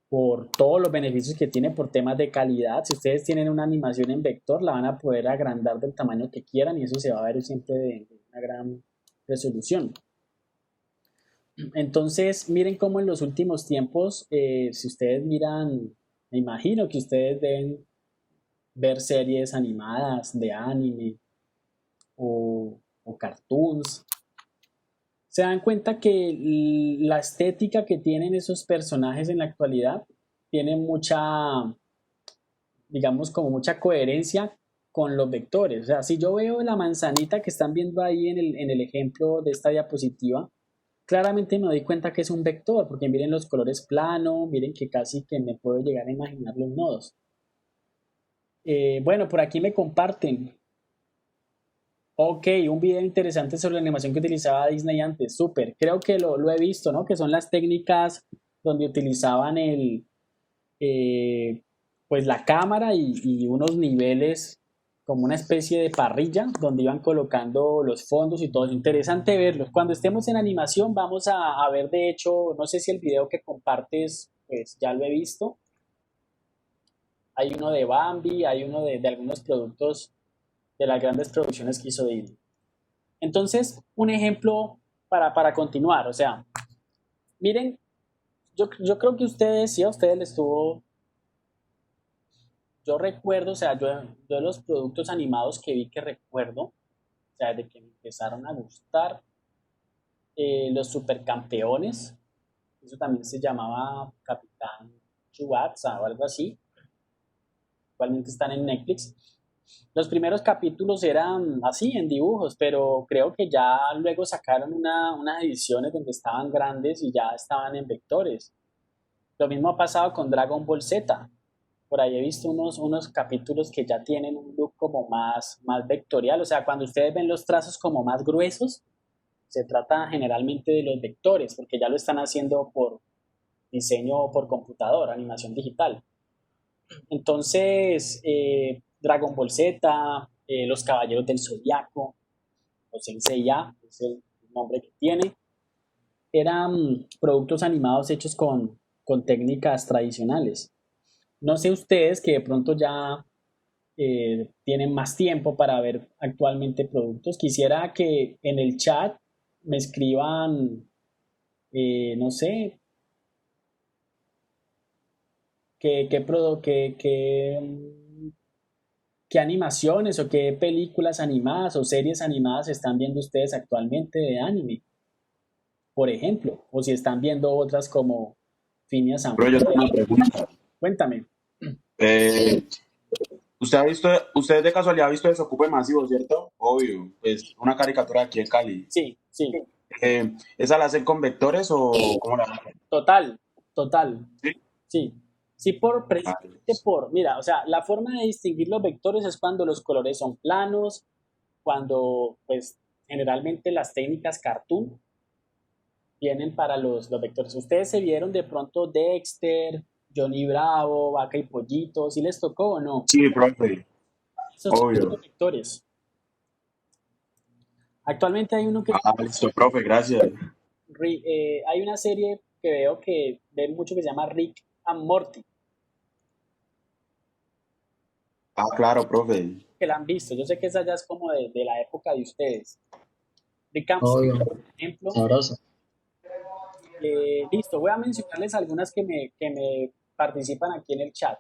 por todos los beneficios que tiene por temas de calidad. Si ustedes tienen una animación en vector, la van a poder agrandar del tamaño que quieran y eso se va a ver siempre de una gran resolución. Entonces, miren cómo en los últimos tiempos, si ustedes miran, me imagino que ustedes deben ver series animadas de anime o cartoons, se dan cuenta que la estética que tienen esos personajes en la actualidad tiene mucha, digamos, como mucha coherencia con los vectores. O sea, si yo veo la manzanita que están viendo ahí en el ejemplo de esta diapositiva, claramente me doy cuenta que es un vector, porque miren los colores plano, miren que casi que me puedo llegar a imaginar los nodos. Bueno, por aquí me comparten. Ok, un video interesante sobre la animación que utilizaba Disney antes, súper. Creo que lo he visto, ¿no? Que son las técnicas donde utilizaban pues la cámara y unos niveles como una especie de parrilla donde iban colocando los fondos y todo. Es interesante verlos. Cuando estemos en animación vamos a ver, de hecho, no sé si el video que compartes, pues ya lo he visto. Hay uno de Bambi, hay uno de algunos productos de las grandes producciones que hizo Disney. Entonces, un ejemplo para continuar, o sea, miren, yo creo que ustedes, sí, a ustedes les estuvo, yo recuerdo, o sea, yo los productos animados que vi que recuerdo, o sea, desde que me empezaron a gustar, los supercampeones, eso también se llamaba Capitán Tsubasa o algo así, actualmente están en Netflix. Los primeros capítulos eran así, en dibujos, pero creo que ya luego sacaron unas ediciones donde estaban grandes y ya estaban en vectores. Lo mismo ha pasado con Dragon Ball Z, Por ahí he visto unos capítulos que ya tienen un look como más vectorial, o sea, cuando ustedes ven los trazos como más gruesos, se trata generalmente de los vectores, porque ya lo están haciendo por diseño por computador, animación digital. Entonces, Dragon Ball Z, Los Caballeros del Zodiaco, o Senseiya, es el nombre que tiene, eran productos animados hechos con técnicas tradicionales. No sé ustedes que de pronto ya tienen más tiempo para ver actualmente productos. Quisiera que en el chat me escriban, no sé, qué animaciones o qué películas animadas o series animadas están viendo ustedes actualmente de anime, por ejemplo, o si están viendo otras como Phineas and Bro, yo Ferb. tengo una pregunta. Cuéntame. Usted de casualidad ha visto Desocupe Masivo, ¿cierto? Obvio, pues una caricatura aquí en Cali. Sí, sí. ¿Esa la hacen con vectores o cómo la hacen? Total. ¿Sí? Sí. Sí, precisamente mira, o sea, la forma de distinguir los vectores es cuando los colores son planos, cuando, pues, generalmente las técnicas cartoon vienen para los vectores. Ustedes se vieron de pronto Dexter, Johnny Bravo, Vaca y Pollito, ¿sí les tocó o no? Sí, profe. Esos son Obvio. los vectores. Actualmente hay uno que... Listo, profe, gracias. hay una serie que veo que ven mucho que se llama Rick and Morty. Claro, profe. Que la han visto. Yo sé que esa ya es como de la época de ustedes. Rick and Morty, por ejemplo. Sabroso. Listo, voy a mencionarles algunas que me participan aquí en el chat.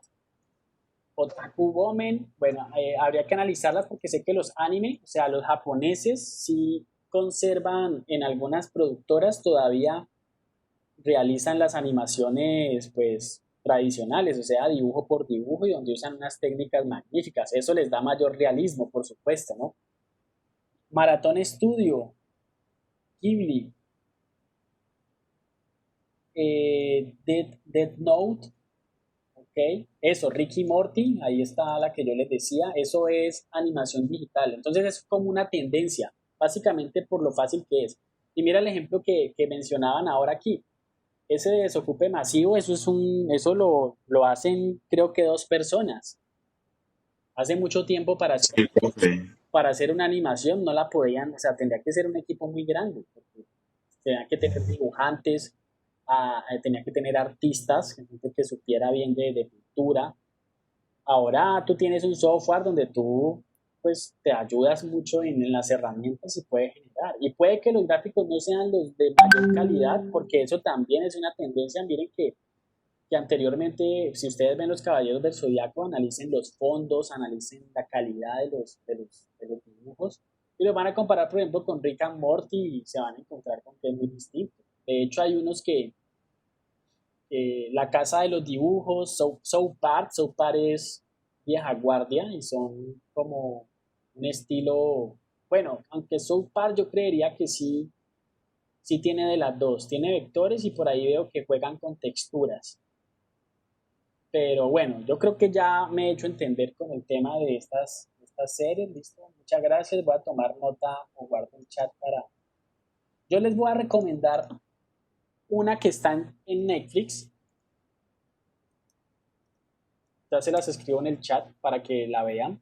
Otaku Women, bueno, habría que analizarlas porque sé que los anime, o sea, los japoneses sí conservan en algunas productoras todavía realizan las animaciones pues tradicionales, o sea, dibujo por dibujo y donde usan unas técnicas magníficas. Eso les da mayor realismo, por supuesto, ¿no? Maratón Studio, Ghibli, Death Note, ok, eso, Ricky Morty, ahí está la que yo les decía, eso es animación digital, entonces es como una tendencia, básicamente por lo fácil que es. Y mira el ejemplo que mencionaban ahora aquí, ese desocupe masivo, eso lo hacen creo que 2 personas. Hace mucho tiempo para hacer una animación no la podían, o sea, tendría que ser un equipo muy grande, porque tenía que tener dibujantes, tenía que tener artistas, gente que supiera bien de pintura. Ahora tú tienes un software donde tú pues te ayudas mucho en las herramientas y puedes generar. Y puede que los gráficos no sean los de mayor calidad, porque eso también es una tendencia. Miren que anteriormente, si ustedes ven los Caballeros del Zodiaco, analicen los fondos, analicen la calidad de los dibujos, y los van a comparar, por ejemplo, con Rick and Morty y se van a encontrar con que es muy distinto. De hecho, hay unos que La Casa de los Dibujos, South Park es vieja guardia y son como un estilo, bueno, aunque South Park yo creería que sí tiene de las dos, tiene vectores y por ahí veo que juegan con texturas. Pero bueno, yo creo que ya me he hecho entender con el tema de estas series, ¿listo? Muchas gracias, voy a tomar nota o guardo el chat para... Yo les voy a recomendar una que está en Netflix. Ya se las escribo en el chat para que la vean.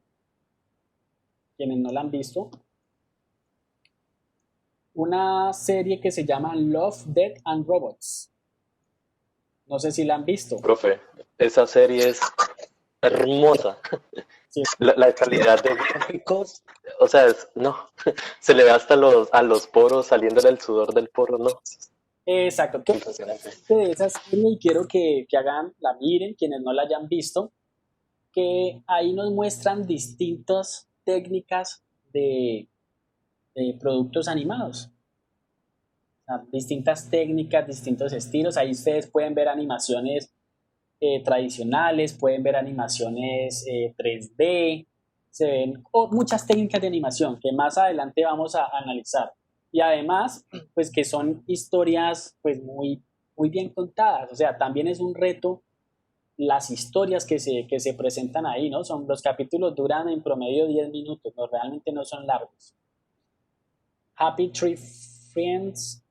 Quienes no la han visto. Una serie que se llama Love, Death and Robots. No sé si la han visto. Profe, esa serie es hermosa. Sí. La calidad de gráficos, o sea, no, se le ve hasta a los poros saliéndole el sudor del poro, ¿no? Exacto. De esa serie y quiero que la miren, quienes no la hayan visto, que ahí nos muestran distintas técnicas de productos animados. O sea, distintas técnicas, distintos estilos. Ahí ustedes pueden ver animaciones tradicionales, pueden ver animaciones 3D, se ven muchas técnicas de animación que más adelante vamos a analizar. Y además, pues que son historias pues muy, muy bien contadas. O sea, también es un reto las historias que se presentan ahí, ¿no? Los capítulos duran en promedio 10 minutos, no, realmente no son largos. Happy Tree Friends.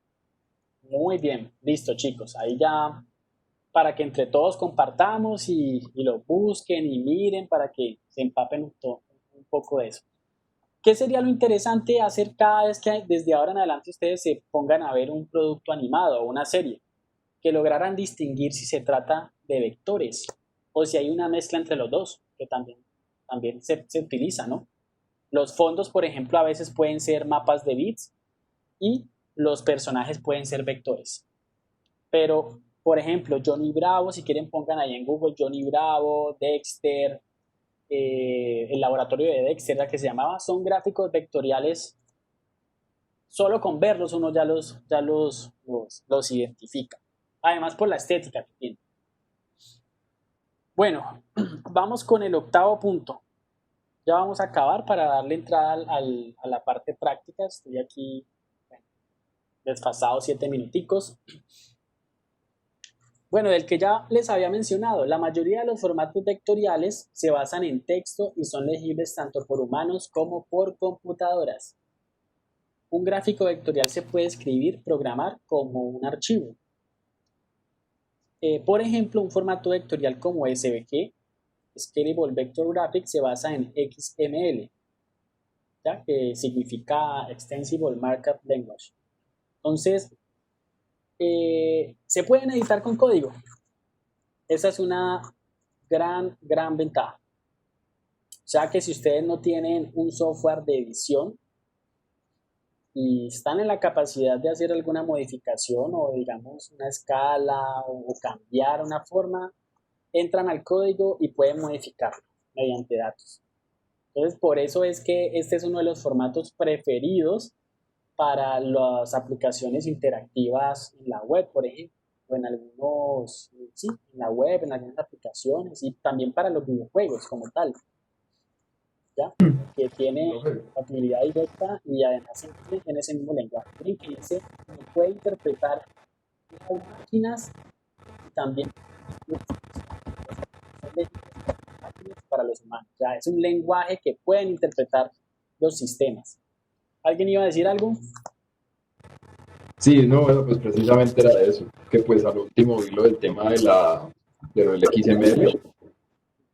Muy bien, listo chicos, ahí ya para que entre todos compartamos y lo busquen y miren para que se empapen un poco de eso. ¿Qué sería lo interesante hacer cada vez que desde ahora en adelante ustedes se pongan a ver un producto animado o una serie? Que lograran distinguir si se trata de vectores o si hay una mezcla entre los dos, que también se utiliza, ¿no? Los fondos, por ejemplo, a veces pueden ser mapas de bits y los personajes pueden ser vectores. Pero, por ejemplo, Johnny Bravo, si quieren pongan ahí en Google Johnny Bravo, Dexter, el laboratorio de Dexter, la que se llamaba, son gráficos vectoriales. Solo con verlos uno ya los identifica. Además por la estética que tiene. Bueno, vamos con el 8º punto. Ya vamos a acabar para darle entrada a la parte práctica. Estoy aquí desfasado 7 minuticos. Bueno, del que ya les había mencionado, la mayoría de los formatos vectoriales se basan en texto y son legibles tanto por humanos como por computadoras. Un gráfico vectorial se puede escribir, programar como un archivo. Por ejemplo, un formato vectorial como SVG, Scalable Vector Graphic, se basa en XML, ¿ya? Que significa Extensible Markup Language. Entonces, se pueden editar con código. Esa es una gran ventaja. O sea que si ustedes no tienen un software de edición y están en la capacidad de hacer alguna modificación o digamos una escala o cambiar una forma, entran al código y pueden modificarlo mediante datos. Entonces, por eso es que este es uno de los formatos preferidos para las aplicaciones interactivas en la web, por ejemplo, o en algunos, sí, en la web, en algunas aplicaciones y también para los videojuegos como tal, ¿ya? Que tiene compatibilidad directa y además en ese mismo lenguaje. Miren que dice que puede interpretar las máquinas y también para los humanos. O sea, es un lenguaje que pueden interpretar los sistemas. ¿Alguien iba a decir algo? Sí, no, bueno, pues precisamente era de eso, que pues al último vi lo del tema de lo del XML,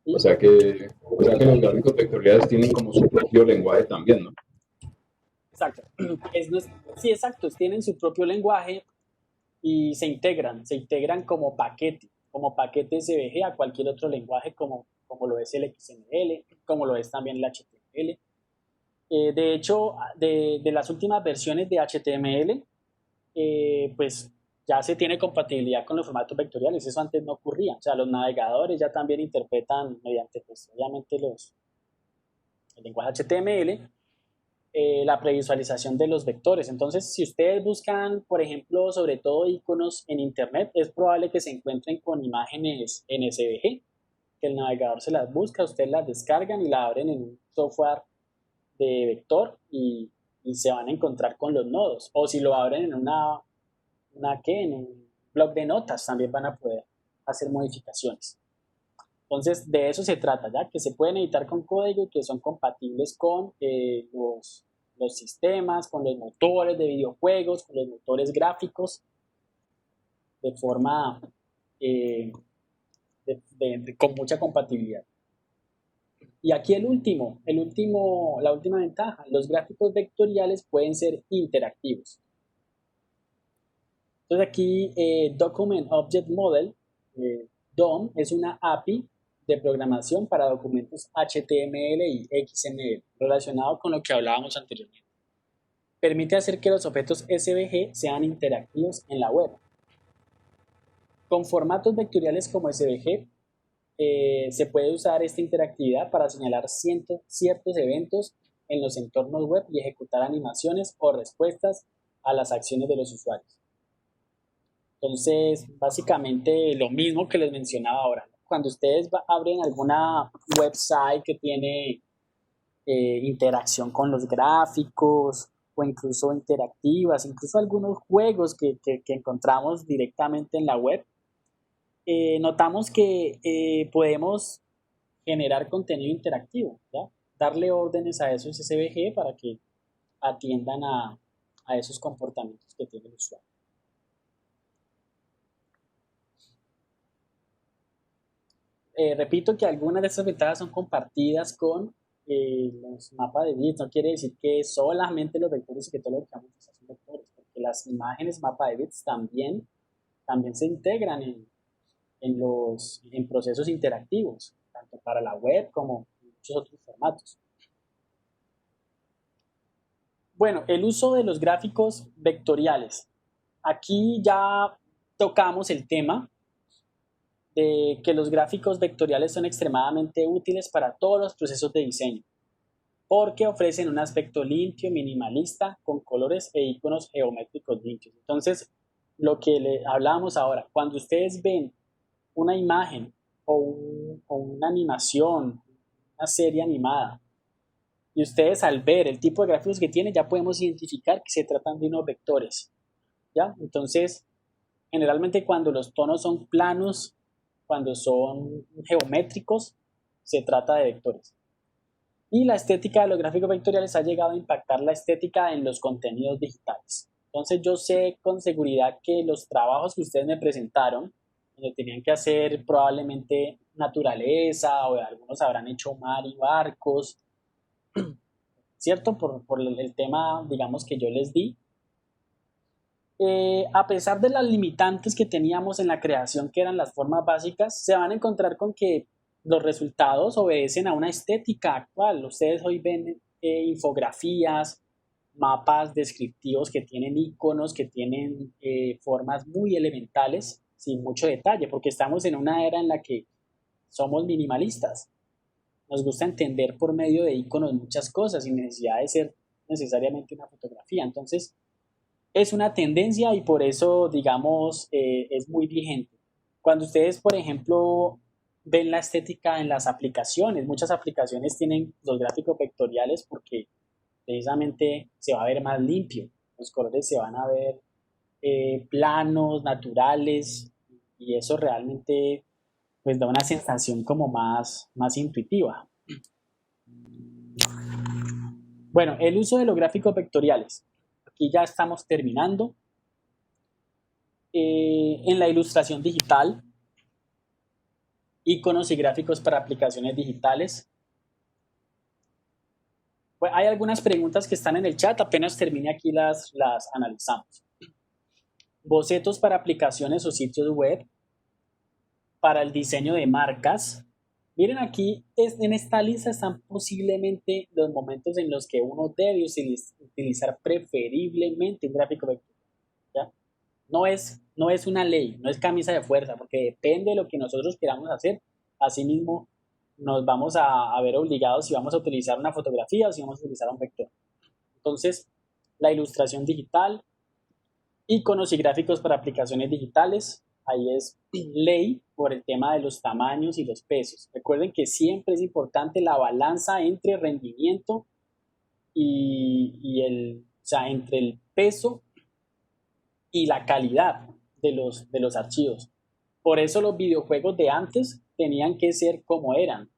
o sea que los gráficos vectoriales tienen como su propio lenguaje también, ¿no? Exacto. Sí, exacto, tienen su propio lenguaje y se integran como paquete SVG a cualquier otro lenguaje como lo es el XML, como lo es también el HTML. De hecho, de las últimas versiones de HTML, pues ya se tiene compatibilidad con los formatos vectoriales. Eso antes no ocurría. O sea, los navegadores ya también interpretan mediante, pues, obviamente, el lenguaje HTML, la previsualización de los vectores. Entonces, si ustedes buscan, por ejemplo, sobre todo iconos en Internet, es probable que se encuentren con imágenes en SVG, que el navegador se las busca, ustedes las descargan y la abren en un software de vector y se van a encontrar con los nodos. O si lo abren en en un blog de notas, también van a poder hacer modificaciones. Entonces, de eso se trata, ¿ya? Que se pueden editar con código y que son compatibles con los sistemas, con los motores de videojuegos, con los motores gráficos, de forma con mucha compatibilidad. Y aquí la última ventaja, los gráficos vectoriales pueden ser interactivos. Entonces aquí Document Object Model, DOM, es una API de programación para documentos HTML y XML, relacionado con lo que hablábamos anteriormente. Permite hacer que los objetos SVG sean interactivos en la web. Con formatos vectoriales como SVG, se puede usar esta interactividad para señalar ciertos eventos en los entornos web y ejecutar animaciones o respuestas a las acciones de los usuarios. Entonces, básicamente lo mismo que les mencionaba ahora. Cuando ustedes abren alguna website que tiene interacción con los gráficos o incluso interactivas, incluso algunos juegos que encontramos directamente en la web, notamos que podemos generar contenido interactivo, ¿ya? Darle órdenes a esos SVG para que atiendan a esos comportamientos que tiene el usuario. Repito que algunas de estas ventajas son compartidas con los mapas de bits. No quiere decir que solamente los vectores y que todo lo que vamos a hacer son vectores, porque las imágenes mapa de bits también se integran en procesos interactivos, tanto para la web como en muchos otros formatos. Bueno, el uso de los gráficos vectoriales. Aquí ya tocamos el tema de que los gráficos vectoriales son extremadamente útiles para todos los procesos de diseño, porque ofrecen un aspecto limpio, minimalista, con colores e iconos geométricos limpios. Entonces, lo que le hablábamos ahora, cuando ustedes ven una imagen o una animación, una serie animada, y ustedes al ver el tipo de gráficos que tiene, ya podemos identificar que se tratan de unos vectores, ¿ya? Entonces, generalmente cuando los tonos son planos, cuando son geométricos, se trata de vectores. Y la estética de los gráficos vectoriales ha llegado a impactar la estética en los contenidos digitales. Entonces yo sé con seguridad que los trabajos que ustedes me presentaron, donde tenían que hacer probablemente naturaleza, o algunos habrán hecho mar y barcos, ¿cierto? Por el tema, digamos, que yo les di. A pesar de las limitantes que teníamos en la creación, que eran las formas básicas, se van a encontrar con que los resultados obedecen a una estética actual. Ustedes hoy ven infografías, mapas descriptivos que tienen iconos, que tienen formas muy elementales, sin mucho detalle, porque estamos en una era en la que somos minimalistas. Nos gusta entender por medio de iconos muchas cosas sin necesidad de ser necesariamente una fotografía. Entonces, es una tendencia y por eso, digamos, es muy vigente. Cuando ustedes, por ejemplo, ven la estética en las aplicaciones, muchas aplicaciones tienen los gráficos vectoriales porque precisamente se va a ver más limpio, los colores se van a ver planos, naturales, y eso realmente pues da una sensación como más intuitiva. Bueno, el uso de los gráficos vectoriales. Aquí ya estamos terminando. En la ilustración digital, iconos y gráficos para aplicaciones digitales. Bueno, hay algunas preguntas que están en el chat, apenas termine aquí las analizamos. Bocetos para aplicaciones o sitios web, para el diseño de marcas. Miren aquí, en esta lista están posiblemente los momentos en los que uno debe utilizar preferiblemente un gráfico vectorial, ¿ya? No es una ley, no es camisa de fuerza, porque depende de lo que nosotros queramos hacer. Asimismo, nos vamos a ver obligados si vamos a utilizar una fotografía o si vamos a utilizar un vector. Entonces, la ilustración digital, iconos y gráficos para aplicaciones digitales, ahí es ley por el tema de los tamaños y los pesos. Recuerden que siempre es importante la balanza entre rendimiento y entre el peso y la calidad de los archivos. Por eso los videojuegos de antes tenían que ser como eran,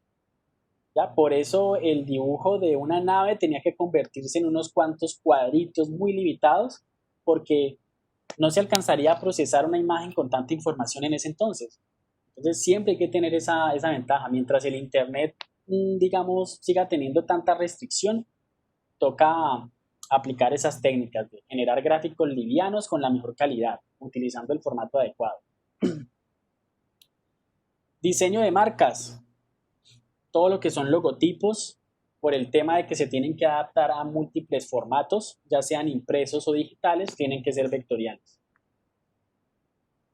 ¿ya? Por eso el dibujo de una nave tenía que convertirse en unos cuantos cuadritos muy limitados, porque no se alcanzaría a procesar una imagen con tanta información en ese entonces. Entonces siempre hay que tener esa ventaja. Mientras el internet, digamos, siga teniendo tanta restricción, toca aplicar esas técnicas de generar gráficos livianos con la mejor calidad, utilizando el formato adecuado. Diseño de marcas. Todo lo que son logotipos, por el tema de que se tienen que adaptar a múltiples formatos, ya sean impresos o digitales, tienen que ser vectoriales.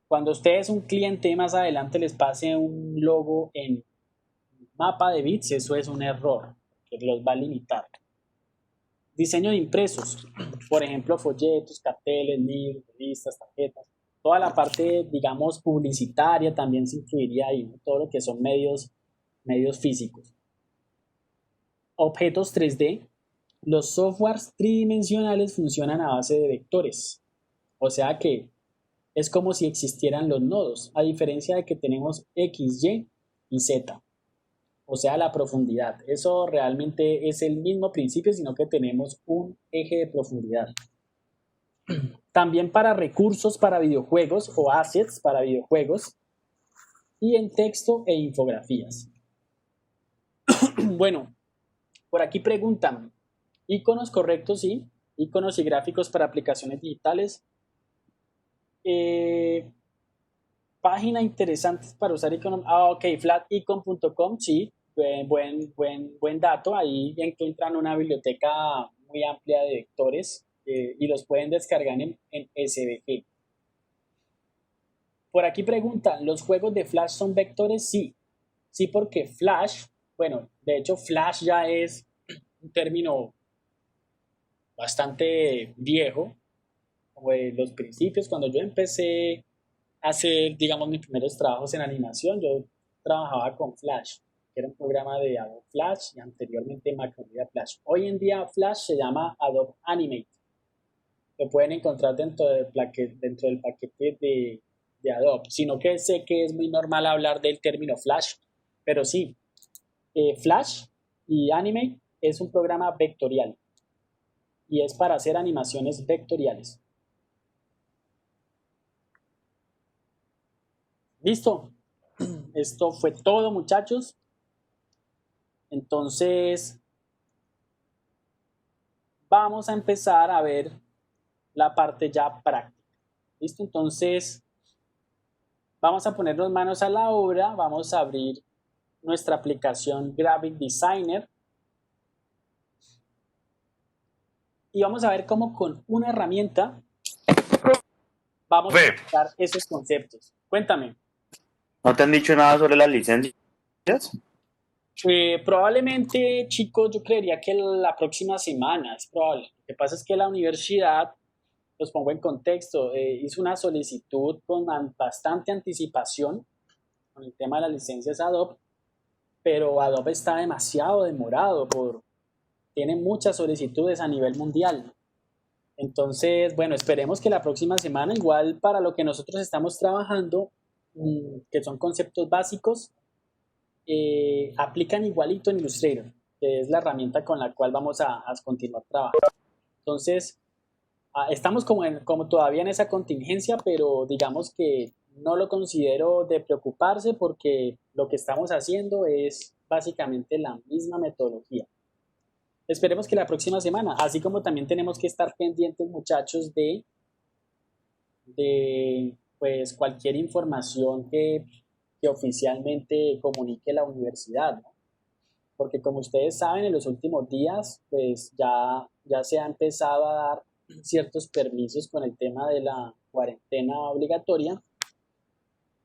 Cuando ustedes, un cliente más adelante, les pase un logo en mapa de bits, eso es un error, que los va a limitar. Diseño de impresos, por ejemplo, folletos, carteles, libros, revistas, tarjetas. Toda la parte, digamos, publicitaria también se incluiría ahí, ¿no? Todo lo que son medios físicos. Objetos 3D. Los softwares tridimensionales funcionan a base de vectores. O sea que Es como si existieran los nodos, a diferencia de que tenemos X, Y y Z, o sea, la profundidad. Eso realmente es el mismo principio, sino que tenemos un eje de profundidad. También para recursos para videojuegos o assets para videojuegos y en texto e infografías. Bueno, por aquí preguntan, iconos correctos, sí, iconos y gráficos para aplicaciones digitales. Página interesantes para usar iconos. Ok, flaticon.com, sí, buen dato. Ahí encuentran una biblioteca muy amplia de vectores y los pueden descargar en SVG. Por aquí preguntan, ¿los juegos de Flash son vectores? Sí, sí, porque Flash, bueno, de hecho Flash ya es un término bastante viejo, como de los principios. Cuando yo empecé a hacer, digamos, mis primeros trabajos en animación, yo trabajaba con Flash, que era un programa de Adobe Flash y anteriormente Macromedia Flash. Hoy en día Flash se llama Adobe Animate. Lo pueden encontrar dentro del paquete de Adobe, sino que sé que es muy normal hablar del término Flash, pero sí, Flash y Animate es un programa vectorial y es para hacer animaciones vectoriales. ¿Listo? Esto fue todo, muchachos. Entonces, vamos a empezar a ver la parte ya práctica. ¿Listo? Entonces, vamos a ponernos manos a la obra. Vamos a abrir nuestra aplicación Graphic Designer. Y vamos a ver cómo con una herramienta vamos a aplicar esos conceptos. Cuéntame. ¿No te han dicho nada sobre las licencias? Probablemente, chicos, yo creería que la próxima semana es probable. Lo que pasa es que la universidad, los pongo en contexto, hizo una solicitud con bastante anticipación con el tema de las licencias Adobe, pero Adobe está demasiado demorado, tiene muchas solicitudes a nivel mundial. Entonces, bueno, esperemos que la próxima semana, igual para lo que nosotros estamos trabajando, que son conceptos básicos, aplican igualito en Illustrator, que es la herramienta con la cual vamos a continuar trabajando. Entonces, estamos como todavía en esa contingencia, pero digamos que no lo considero de preocuparse porque lo que estamos haciendo es básicamente la misma metodología. Esperemos que la próxima semana, así como también tenemos que estar pendientes, muchachos, de pues cualquier información que oficialmente comunique la universidad, ¿no? Porque como ustedes saben, en los últimos días, pues ya se ha empezado a dar ciertos permisos con el tema de la cuarentena obligatoria.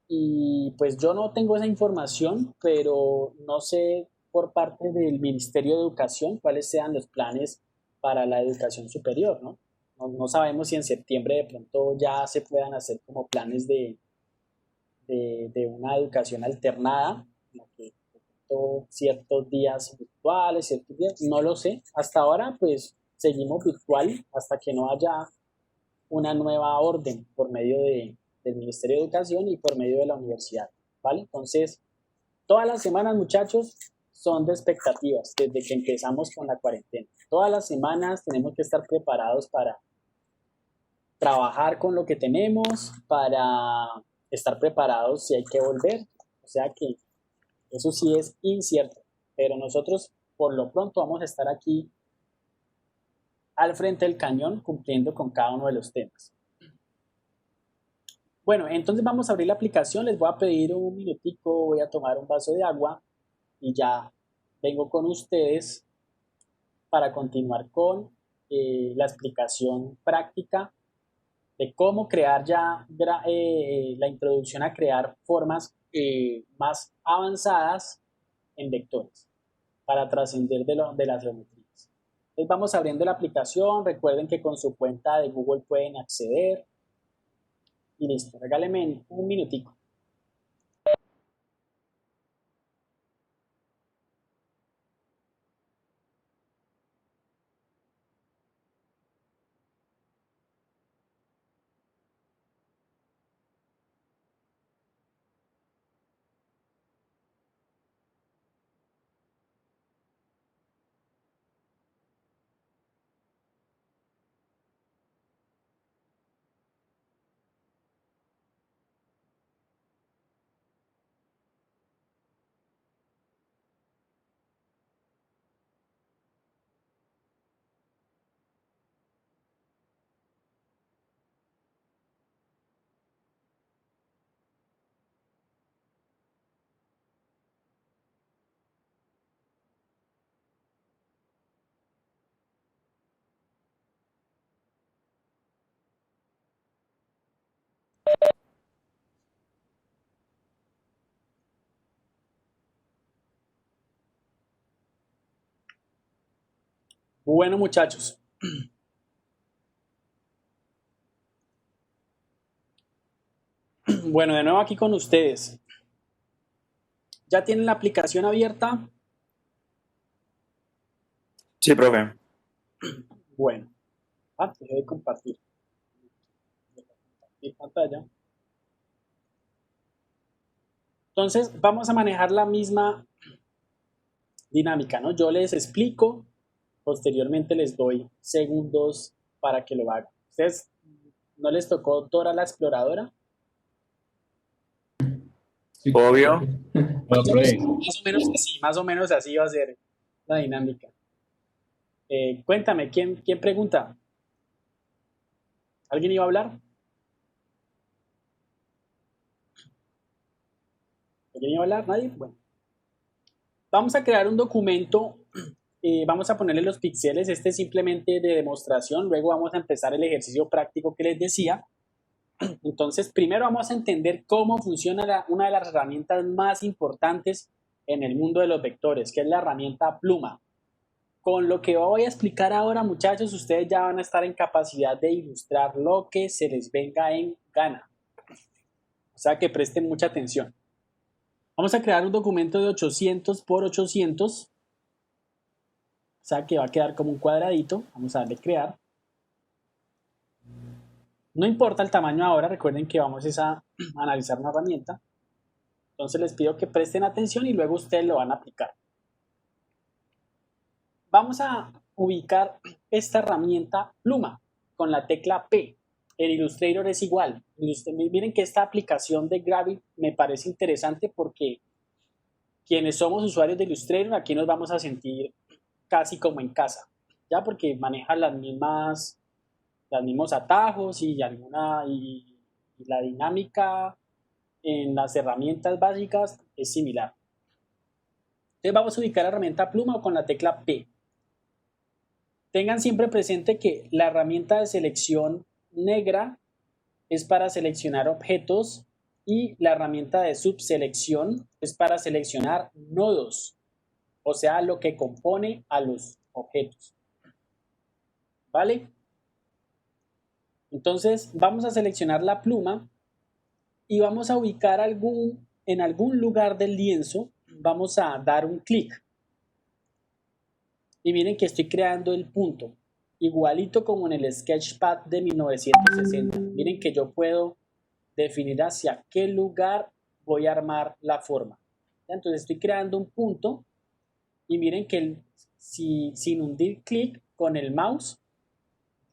Y pues yo no tengo esa información, pero no sé por parte del Ministerio de Educación cuáles sean los planes para la educación superior, ¿no? No sabemos si en septiembre de pronto ya se puedan hacer como planes de una educación alternada, como que ciertos días virtuales, ciertos días, no lo sé. Hasta ahora, pues seguimos virtual hasta que no haya una nueva orden por medio del Ministerio de Educación y por medio de la universidad, ¿vale? Entonces, todas las semanas, muchachos, son de expectativas desde que empezamos con la cuarentena. Todas las semanas tenemos que estar preparados para trabajar con lo que tenemos, para estar preparados si hay que volver. O sea que eso sí es incierto, pero nosotros por lo pronto vamos a estar aquí al frente del cañón cumpliendo con cada uno de los temas. Bueno, entonces vamos a abrir la aplicación, les voy a pedir un minutico, voy a tomar un vaso de agua y ya vengo con ustedes para continuar con la explicación práctica de cómo crear ya la introducción a crear formas más avanzadas en vectores para trascender de las geometrías. Entonces vamos abriendo la aplicación, recuerden que con su cuenta de Google pueden acceder y listo, regálenme un minutico. Bueno, muchachos. Bueno, de nuevo aquí con ustedes. ¿Ya tienen la aplicación abierta? Sí, profe. Bueno, dejé de compartir. Mi pantalla. Entonces, vamos a manejar la misma dinámica, ¿no? Yo les explico, posteriormente les doy segundos para que lo hagan. ¿Ustedes no les tocó Dora la Exploradora? Obvio. Más o menos así va a ser la dinámica. Cuéntame, ¿quién pregunta? ¿Alguien iba a hablar? ¿Alguien iba a hablar? ¿Nadie? Bueno. Vamos a crear un documento, vamos a ponerle los píxeles, este es simplemente de demostración, luego vamos a empezar el ejercicio práctico que les decía. Entonces, primero vamos a entender cómo funciona una de las herramientas más importantes en el mundo de los vectores, que es la herramienta pluma. Con lo que voy a explicar ahora, muchachos, ustedes ya van a estar en capacidad de ilustrar lo que se les venga en gana. O sea que presten mucha atención. Vamos a crear un documento de 800 por 800. O sea que va a quedar como un cuadradito. Vamos a darle crear. No importa el tamaño ahora, recuerden que vamos a analizar una herramienta. Entonces les pido que presten atención y luego ustedes lo van a aplicar. Vamos a ubicar esta herramienta pluma con la tecla P. El Illustrator es igual. Miren que esta aplicación de Gravit me parece interesante porque quienes somos usuarios de Illustrator aquí nos vamos a sentir casi como en casa, ya porque maneja los mismos atajos y la dinámica en las herramientas básicas es similar. Entonces vamos a ubicar la herramienta pluma con la tecla P. Tengan siempre presente que la herramienta de selección negra es para seleccionar objetos y la herramienta de subselección es para seleccionar nodos, o sea, lo que compone a los objetos. ¿Vale? Entonces vamos a seleccionar la pluma y vamos a ubicar en algún lugar del lienzo, vamos a dar un clic. Y miren que estoy creando el punto, igualito como en el Sketchpad de 1960. Miren que yo puedo definir hacia qué lugar voy a armar la forma. Entonces estoy creando un punto y miren que sin hundir clic con el mouse,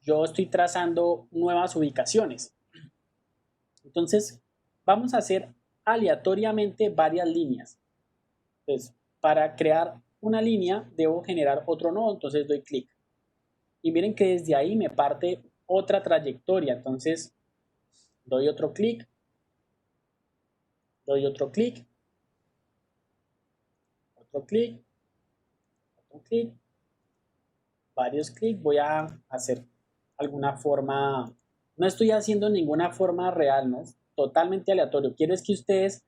yo estoy trazando nuevas ubicaciones. Entonces vamos a hacer aleatoriamente varias líneas. Entonces, para crear una línea debo generar otro nodo, entonces doy clic. Y miren que desde ahí me parte otra trayectoria, entonces doy otro clic, doy otro clic, otro clic, otro clic, varios clics. Voy a hacer alguna forma, no estoy haciendo ninguna forma real, ¿no? Totalmente aleatorio. Quiero es que ustedes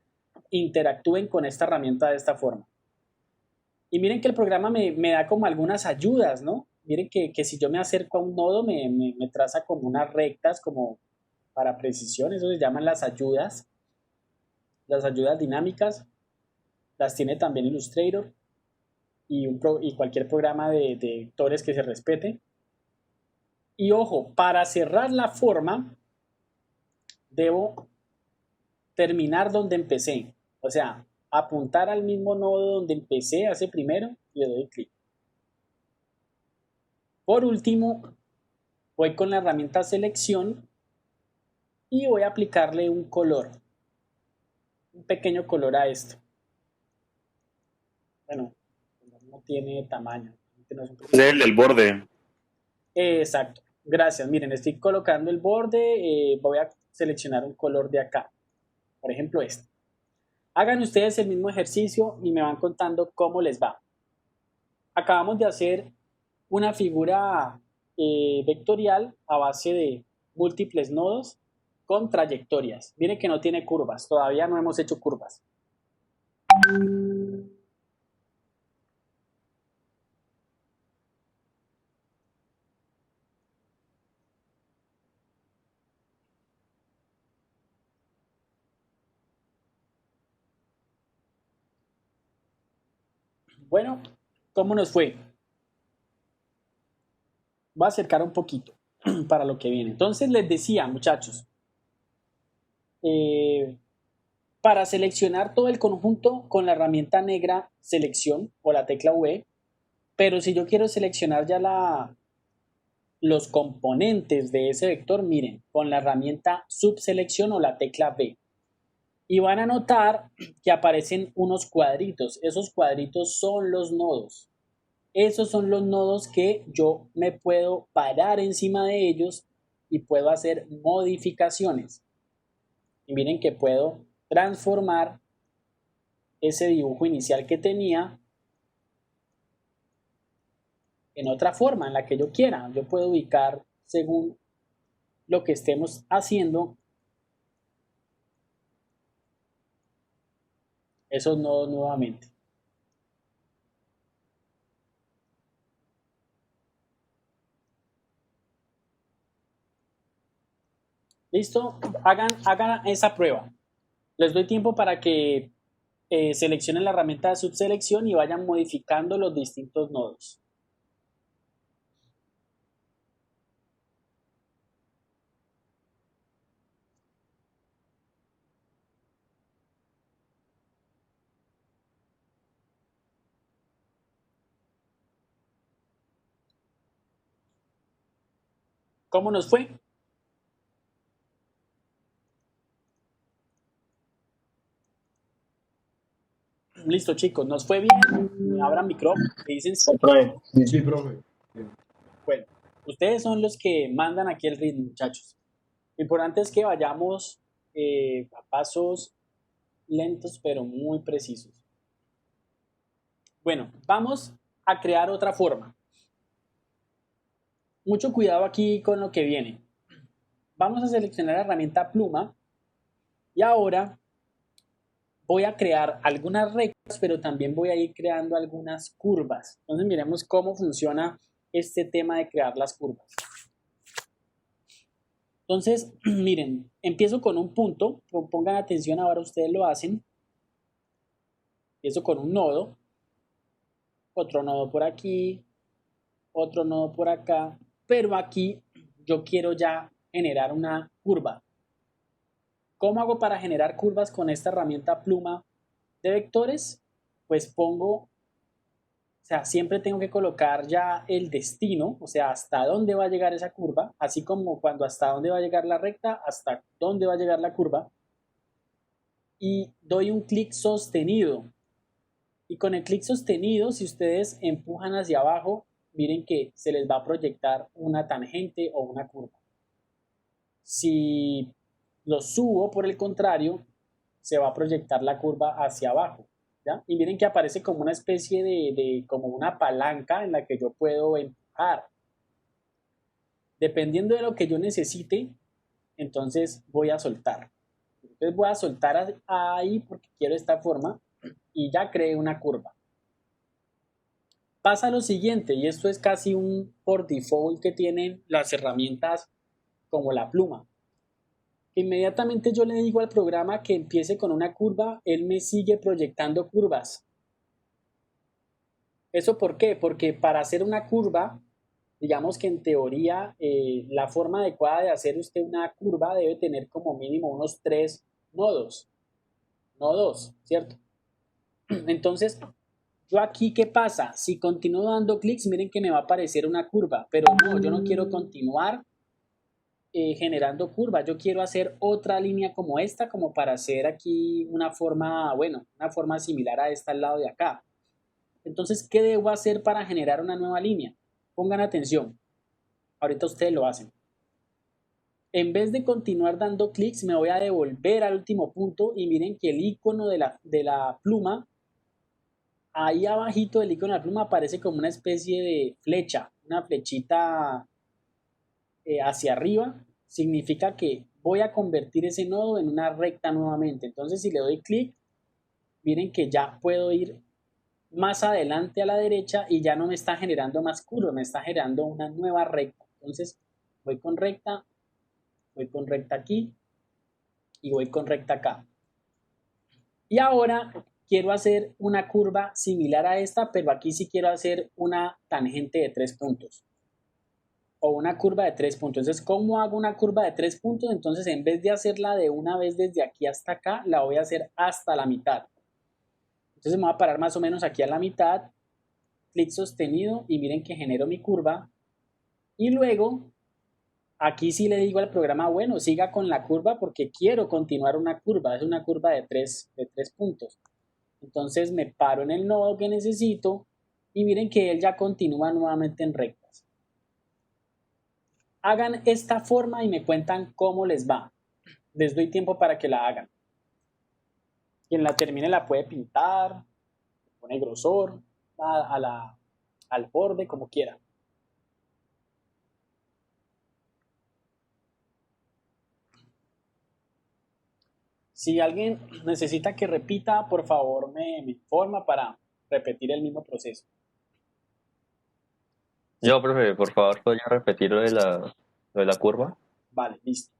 interactúen con esta herramienta de esta forma. Y miren que el programa me da como algunas ayudas, ¿no? Miren que si yo me acerco a un nodo me traza como unas rectas como para precisión, eso se llaman las ayudas dinámicas, las tiene también Illustrator y cualquier programa de vectores que se respete. Y ojo, para cerrar la forma debo terminar donde empecé, o sea, apuntar al mismo nodo donde empecé hace primero y le doy clic. Por último, voy con la herramienta selección y voy a aplicarle un color, un pequeño color a esto. Bueno, no tiene tamaño. Es el borde. Exacto, gracias. Miren, estoy colocando el borde, voy a seleccionar un color de acá, por ejemplo este. Hagan ustedes el mismo ejercicio y me van contando cómo les va. Acabamos de hacer una figura vectorial a base de múltiples nodos con trayectorias. Miren que no tiene curvas, todavía no hemos hecho curvas. Bueno, ¿cómo nos fue? Voy a acercar un poquito para lo que viene. Entonces les decía, muchachos, para seleccionar todo el conjunto con la herramienta negra selección o la tecla V, pero si yo quiero seleccionar ya los componentes de ese vector, miren, con la herramienta subselección o la tecla V. Y van a notar que aparecen unos cuadritos. Esos cuadritos son los nodos. Esos son los nodos que yo me puedo parar encima de ellos y puedo hacer modificaciones. Y miren que puedo transformar ese dibujo inicial que tenía en otra forma, en la que yo quiera. Yo puedo ubicar según lo que estemos haciendo esos nodos nuevamente. ¿Listo? Hagan esa prueba. Les doy tiempo para que seleccionen la herramienta de subselección y vayan modificando los distintos nodos. ¿Cómo nos fue? Listo, chicos, nos fue bien. Abran micrófono, que dicen sí. Sí, profe. Bueno, ustedes son los que mandan aquí el ritmo, muchachos. Lo importante es que vayamos a pasos lentos, pero muy precisos. Bueno, vamos a crear otra forma. Mucho cuidado aquí con lo que viene. Vamos a seleccionar la herramienta pluma y ahora voy a crear algunas rectas, pero también voy a ir creando algunas curvas. Entonces miremos cómo funciona este tema de crear las curvas. Entonces, miren, empiezo con un punto, pongan atención, ahora ustedes lo hacen. Empiezo con un nodo, otro nodo por aquí, otro nodo por acá, pero aquí yo quiero ya generar una curva. ¿Cómo hago para generar curvas con esta herramienta pluma de vectores? Pues pongo, o sea, siempre tengo que colocar ya el destino, o sea, hasta dónde va a llegar esa curva, así como cuando hasta dónde va a llegar la recta, hasta dónde va a llegar la curva. Y doy un clic sostenido. Y con el clic sostenido, si ustedes empujan hacia abajo, miren que se les va a proyectar una tangente o una curva. Si lo subo, por el contrario, se va a proyectar la curva hacia abajo, ¿ya? Y miren que aparece como una especie como una palanca en la que yo puedo empujar. Dependiendo de lo que yo necesite, entonces voy a soltar. Entonces voy a soltar ahí porque quiero esta forma y ya creé una curva. Pasa lo siguiente, y esto es casi un por default que tienen las herramientas como la pluma. Inmediatamente yo le digo al programa que empiece con una curva, él me sigue proyectando curvas. ¿Eso por qué? Porque para hacer una curva, digamos que en teoría la forma adecuada de hacer usted una curva debe tener como mínimo unos 3 nodos, no 2, ¿cierto? Entonces, yo aquí, ¿qué pasa? Si continúo dando clics, miren que me va a aparecer una curva, pero no, yo no quiero continuar generando curvas. Yo quiero hacer otra línea como esta, como para hacer aquí una forma, bueno, una forma similar a esta al lado de acá. Entonces, ¿qué debo hacer para generar una nueva línea? Pongan atención. Ahorita ustedes lo hacen. En vez de continuar dando clics, me voy a devolver al último punto y miren que el icono de la pluma, ahí abajito del icono de la pluma aparece como una especie de flecha, una flechita hacia arriba, significa que voy a convertir ese nodo en una recta nuevamente. Entonces, si le doy clic, miren que ya puedo ir más adelante a la derecha y ya no me está generando más curva, me está generando una nueva recta. Entonces, voy con recta aquí y voy con recta acá. Y ahora quiero hacer una curva similar a esta, pero aquí sí quiero hacer una tangente de 3 puntos o una curva de 3 puntos. Entonces, ¿cómo hago una curva de 3 puntos? Entonces, en vez de hacerla de una vez desde aquí hasta acá, la voy a hacer hasta la mitad. Entonces, me voy a parar más o menos aquí a la mitad, clic sostenido y miren que genero mi curva. Y luego, aquí sí le digo al programa, bueno, siga con la curva porque quiero continuar una curva. Es una curva de 3 puntos. Entonces me paro en el nodo que necesito y miren que él ya continúa nuevamente en rectas. Hagan esta forma y me cuentan cómo les va. Les doy tiempo para que la hagan. Quien la termine la puede pintar, pone grosor al borde, como quiera. Si alguien necesita que repita, por favor me informa para repetir el mismo proceso. Yo, profe, por favor, ¿podría repetir lo de la curva? Vale, listo.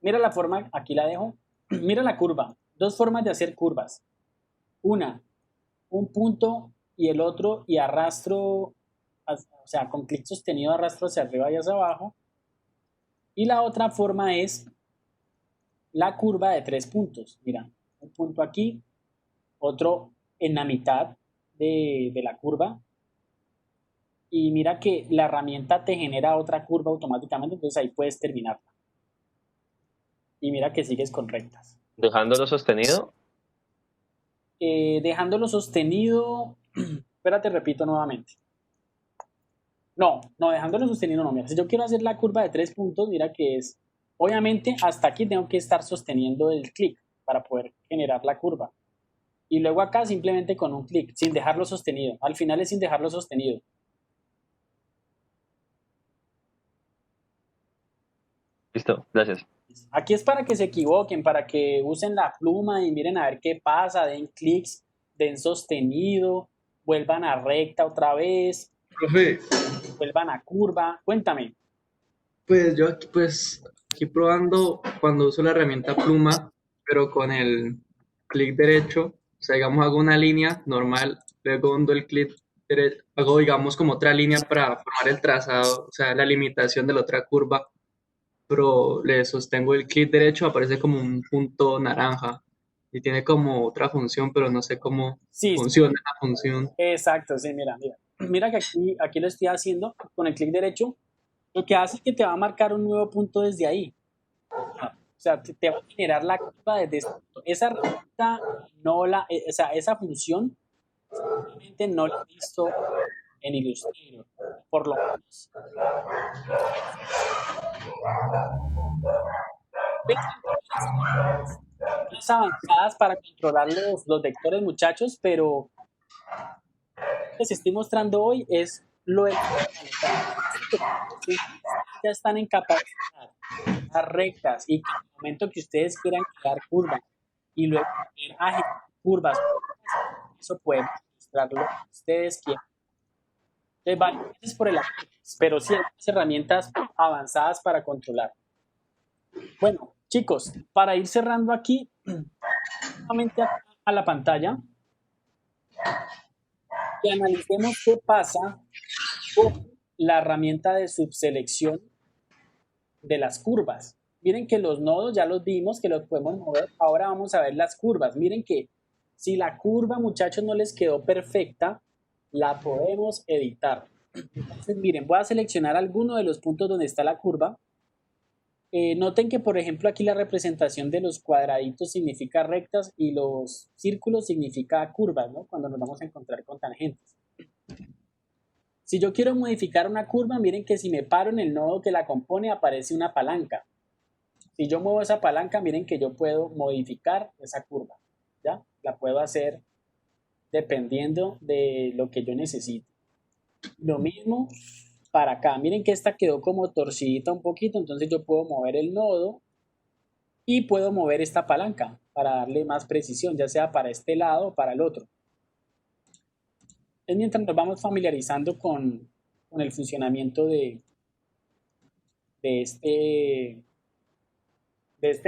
Mira la forma, aquí la dejo. Mira la curva. Dos formas de hacer curvas. Una, un punto y el otro y arrastro, o sea, con clic sostenido arrastro hacia arriba y hacia abajo. Y la otra forma es la curva de 3 puntos. Mira, un punto aquí, otro en la mitad de la curva. Y mira que la herramienta te genera otra curva automáticamente, entonces ahí puedes terminarla. Y mira que sigues con rectas. ¿Dejándolo sostenido? Dejándolo sostenido, espérate, repito nuevamente. No, dejándolo sostenido no, mira, si yo quiero hacer la curva de 3 puntos, mira que es, obviamente hasta aquí tengo que estar sosteniendo el clic para poder generar la curva. Y luego acá simplemente con un clic, sin dejarlo sostenido. Al final es sin dejarlo sostenido. Listo, gracias. Aquí es para que se equivoquen, para que usen la pluma y miren a ver qué pasa, den clics, den sostenido, vuelvan a recta otra vez, Profe, vuelvan a curva. Cuéntame. pues yo aquí probando cuando uso la herramienta pluma, pero con el clic derecho, o sea, digamos, hago una línea normal, luego hundo el clic derecho, hago, digamos, como otra línea para formar el trazado, o sea, la limitación de la otra curva, pero le sostengo el clic derecho, aparece como un punto naranja y tiene como otra función, pero no sé cómo Sí, funciona la función. exacto, sí, mira. Mira que aquí lo estoy haciendo con el clic derecho. Lo que hace es que te va a marcar un nuevo punto desde ahí. O sea, te va a generar la curva desde este punto. Esa herramienta no la, o sea, esa función simplemente no la he visto en Illustrator, por lo menos. Más avanzadas para controlar los vectores, muchachos, pero lo que les estoy mostrando hoy es lo de ya están en capacidad las rectas y que en el momento que ustedes quieran crear curvas y luego curvas, eso pueden mostrarlo lo que ustedes quieran. Entonces, vale, gracias por el apoyo, pero sí hay unas herramientas avanzadas para controlar. Bueno, chicos, para ir cerrando aquí, nuevamente a la pantalla, y analicemos qué pasa con la herramienta de subselección de las curvas. Miren que los nodos ya los vimos, que los podemos mover. Ahora vamos a ver las curvas. Miren que si la curva, muchachos, no les quedó perfecta, la podemos editar. Entonces, miren, voy a seleccionar alguno de los puntos donde está la curva. Noten que, por ejemplo, aquí la representación de los cuadraditos significa rectas y los círculos significa curvas, ¿no? Cuando nos vamos a encontrar con tangentes. Si yo quiero modificar una curva, miren que si me paro en el nodo que la compone, aparece una palanca. Si yo muevo esa palanca, miren que yo puedo modificar esa curva, ¿ya? La puedo hacer dependiendo de lo que yo necesite. Lo mismo para acá. Miren que esta quedó como torcidita un poquito, entonces yo puedo mover el nodo y puedo mover esta palanca para darle más precisión, ya sea para este lado o para el otro. Es mientras nos vamos familiarizando con el funcionamiento de este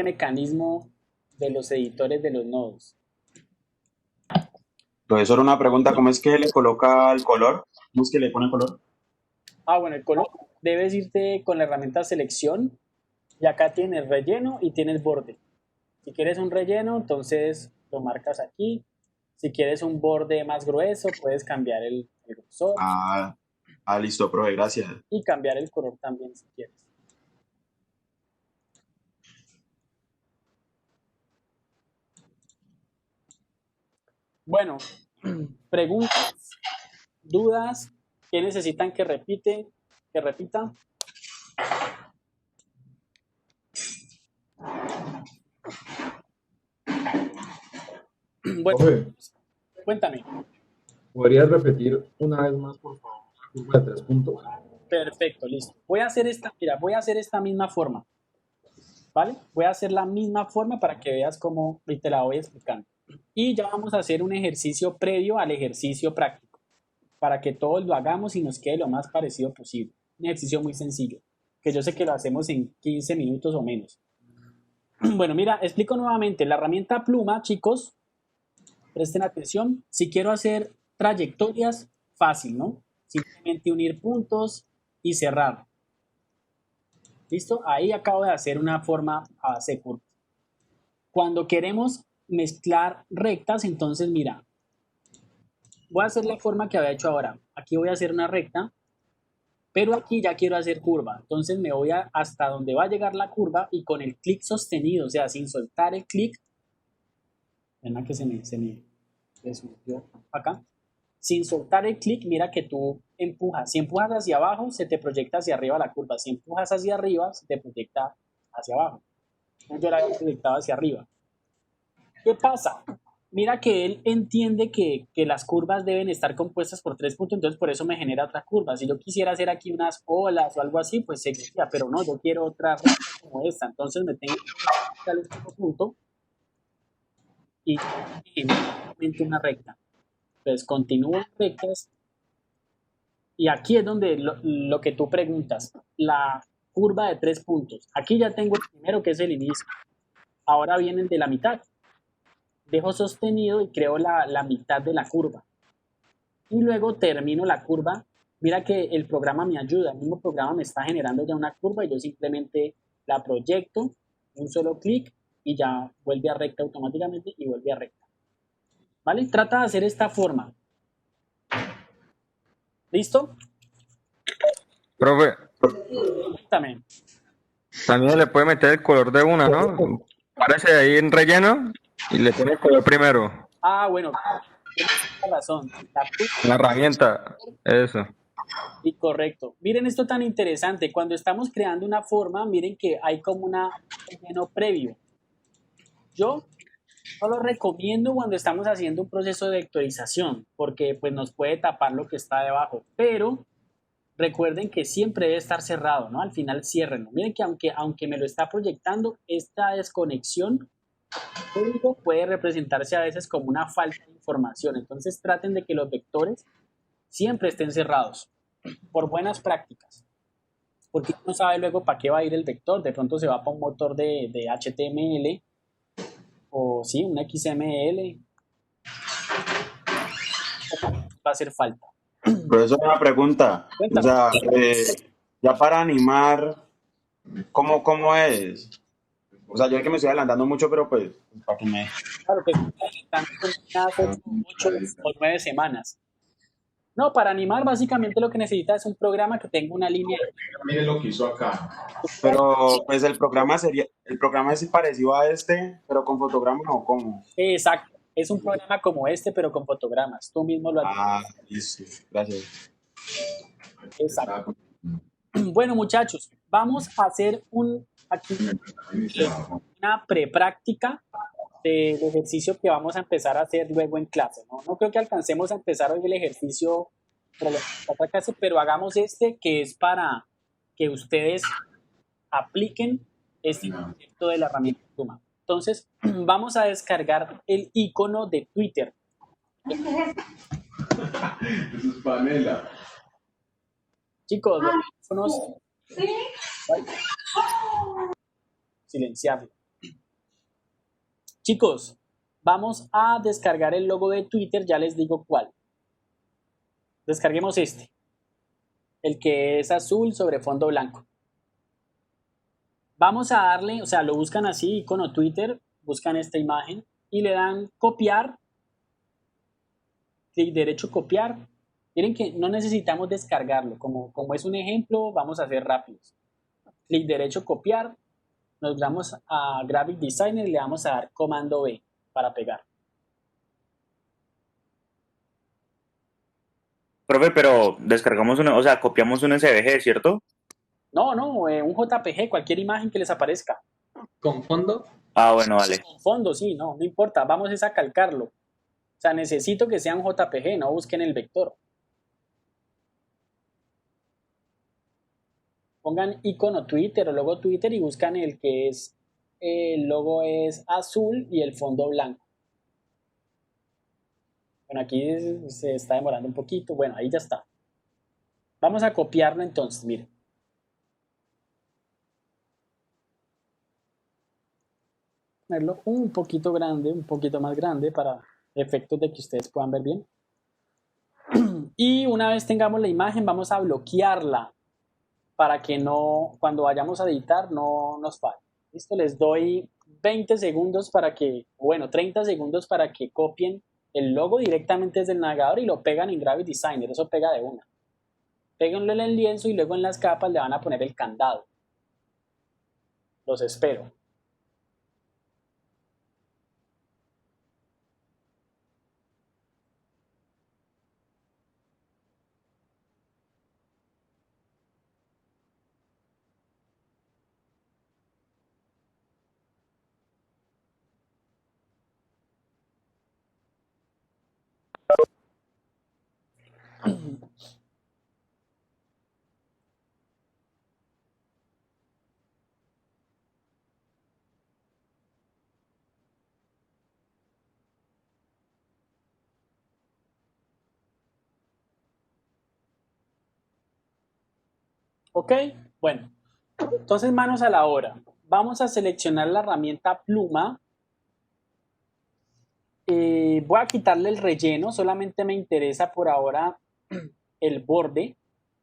mecanismo de los editores de los nodos. Profesor, una pregunta, ¿cómo es que le coloca el color? ¿Cómo es que le pone color? Bueno, el color debes irte con la herramienta selección y acá tienes relleno y tienes borde. Si quieres un relleno, entonces lo marcas aquí. Si quieres un borde más grueso, puedes cambiar el grosor Listo, profe, gracias. y cambiar el color también si quieres. Bueno, preguntas, dudas, ¿qué necesitan que repita? Bueno, Profe, cuéntame. ¿podrías repetir una vez más, por favor, la curva de 3 puntos? Perfecto, listo. Voy a hacer esta misma forma, ¿vale? Voy a hacer la misma forma para que veas cómo y te la voy explicando. Y ya vamos a hacer un ejercicio previo al ejercicio práctico, para que todos lo hagamos y nos quede lo más parecido posible. Un ejercicio muy sencillo, que yo sé que lo hacemos en 15 minutos o menos. Bueno, mira, explico nuevamente. La herramienta pluma, chicos, presten atención. Si quiero hacer trayectorias, fácil, ¿no? Simplemente unir puntos y cerrar. ¿Listo? Ahí acabo de hacer una forma a base de curvas. Cuando queremos mezclar rectas, entonces mira, voy a hacer la forma que había hecho ahora. Aquí voy a hacer una recta, pero aquí ya quiero hacer curva. Entonces me voy hasta donde va a llegar la curva y con el clic sostenido, o sea, sin soltar el clic, ven que se me subió acá. Sin soltar el clic, mira que tú empujas. Si empujas hacia abajo, se te proyecta hacia arriba la curva. Si empujas hacia arriba, se te proyecta hacia abajo. Yo la había proyectado hacia arriba. ¿Qué pasa? Mira que él entiende que las curvas deben estar compuestas por 3 puntos, entonces por eso me genera otra curva. Si yo quisiera hacer aquí unas olas o algo así, pues seguiría, pero no, yo quiero otra recta como esta. Entonces me tengo que ir al último punto y una recta. Entonces continúo rectas y aquí es donde lo que tú preguntas, la curva de 3 puntos. Aquí ya tengo el primero que es el inicio. Ahora viene el de la mitad. Dejo sostenido y creo la mitad de la curva. Y luego termino la curva. Mira que el programa me ayuda. El mismo programa me está generando ya una curva y yo simplemente la proyecto, un solo clic y ya vuelve a recta automáticamente y vuelve a recta. ¿Vale? Trata de hacer esta forma. ¿Listo? Profe, Cuéntame. también le puede meter el color de una, ¿no? Parece ahí en relleno y le pone el color primero. Bueno, tienes razón. La herramienta, eso. Y correcto. Miren esto tan interesante. Cuando estamos creando una forma, miren que hay como un relleno previo. Yo no lo recomiendo cuando estamos haciendo un proceso de vectorización, porque pues nos puede tapar lo que está debajo. Pero recuerden que siempre debe estar cerrado, ¿no? Al final ciérrenlo. Miren que aunque me lo está proyectando, esta desconexión puede representarse a veces como una falta de información. Entonces traten de que los vectores siempre estén cerrados por buenas prácticas. Porque uno sabe luego para qué va a ir el vector. De pronto se va para un motor de HTML o sí, un XML. Va a hacer falta. Profesor, una pregunta. Cuéntame. O sea, ya para animar, ¿cómo es? O sea, yo es que me estoy adelantando mucho, pero pues, para que me... Claro que están con 8 o 9 semanas. No, para animar básicamente lo que necesita es un programa que tenga una línea. Miren lo que hizo acá. Pero pues el programa es parecido a este, pero con fotogramas o cómo. Exacto, es un programa como este, pero con fotogramas. Tú mismo lo haces. Listo, gracias. Exacto. Bueno, muchachos, vamos a hacer una prepráctica del ejercicio que vamos a empezar a hacer luego en clase, ¿no? No creo que alcancemos a empezar hoy el ejercicio para la otra clase, pero hagamos este que es para que ustedes apliquen este concepto de la herramienta Pluma. Entonces, vamos a descargar el icono de Twitter. Eso es panela. Chicos, los teléfonos, silenciarlo. Chicos, Vamos a descargar el logo de Twitter, ya les digo cuál. Descarguemos este, el que es azul sobre fondo blanco. Vamos a darle, o sea, lo buscan así, icono Twitter, buscan esta imagen y le dan copiar, clic derecho copiar. Miren que no necesitamos descargarlo, como es un ejemplo, vamos a hacer rápidos. Clic derecho copiar, nos vamos a Graphic Designer y le vamos a dar comando B para pegar. Profe, pero descargamos o sea, copiamos un SVG, ¿cierto? No, un JPG, cualquier imagen que les aparezca. ¿Con fondo? Ah, bueno, vale. Con fondo, sí, no importa, vamos a calcarlo. O sea, necesito que sea un JPG, no busquen el vector. Pongan icono Twitter o logo Twitter y buscan el que es, el logo es azul y el fondo blanco. Bueno, aquí se está demorando un poquito. Bueno, ahí ya está. Vamos a copiarlo entonces, miren. Ponerlo un poquito grande, un poquito más grande para efectos de que ustedes puedan ver bien. Y una vez tengamos la imagen, vamos a bloquearla para que no, cuando vayamos a editar, no nos falle. Listo, les doy 20 segundos para que, bueno, 30 segundos para que copien el logo directamente desde el navegador y lo pegan en Graphic Designer, eso pega de una. Péguenlo en el lienzo y luego en las capas le van a poner el candado. Los espero. Ok, bueno, entonces manos a la obra. Vamos a seleccionar la herramienta pluma. Voy a quitarle el relleno, solamente me interesa por ahora el borde.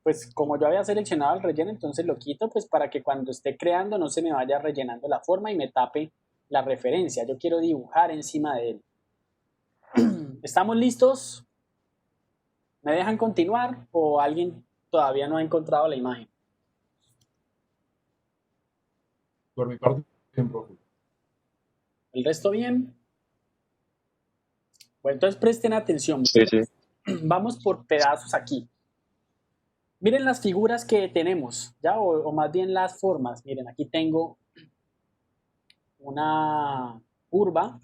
Pues como yo había seleccionado el relleno, entonces lo quito pues para que cuando esté creando no se me vaya rellenando la forma y me tape la referencia. Yo quiero dibujar encima de él. ¿Estamos listos? ¿Me dejan continuar o alguien todavía no ha encontrado la imagen? Por mi parte, bien, profe. ¿El resto bien? Bueno, entonces presten atención. Sí, sí. Vamos por pedazos aquí. Miren las figuras que tenemos, ¿ya? O más bien las formas. Miren, aquí tengo una curva,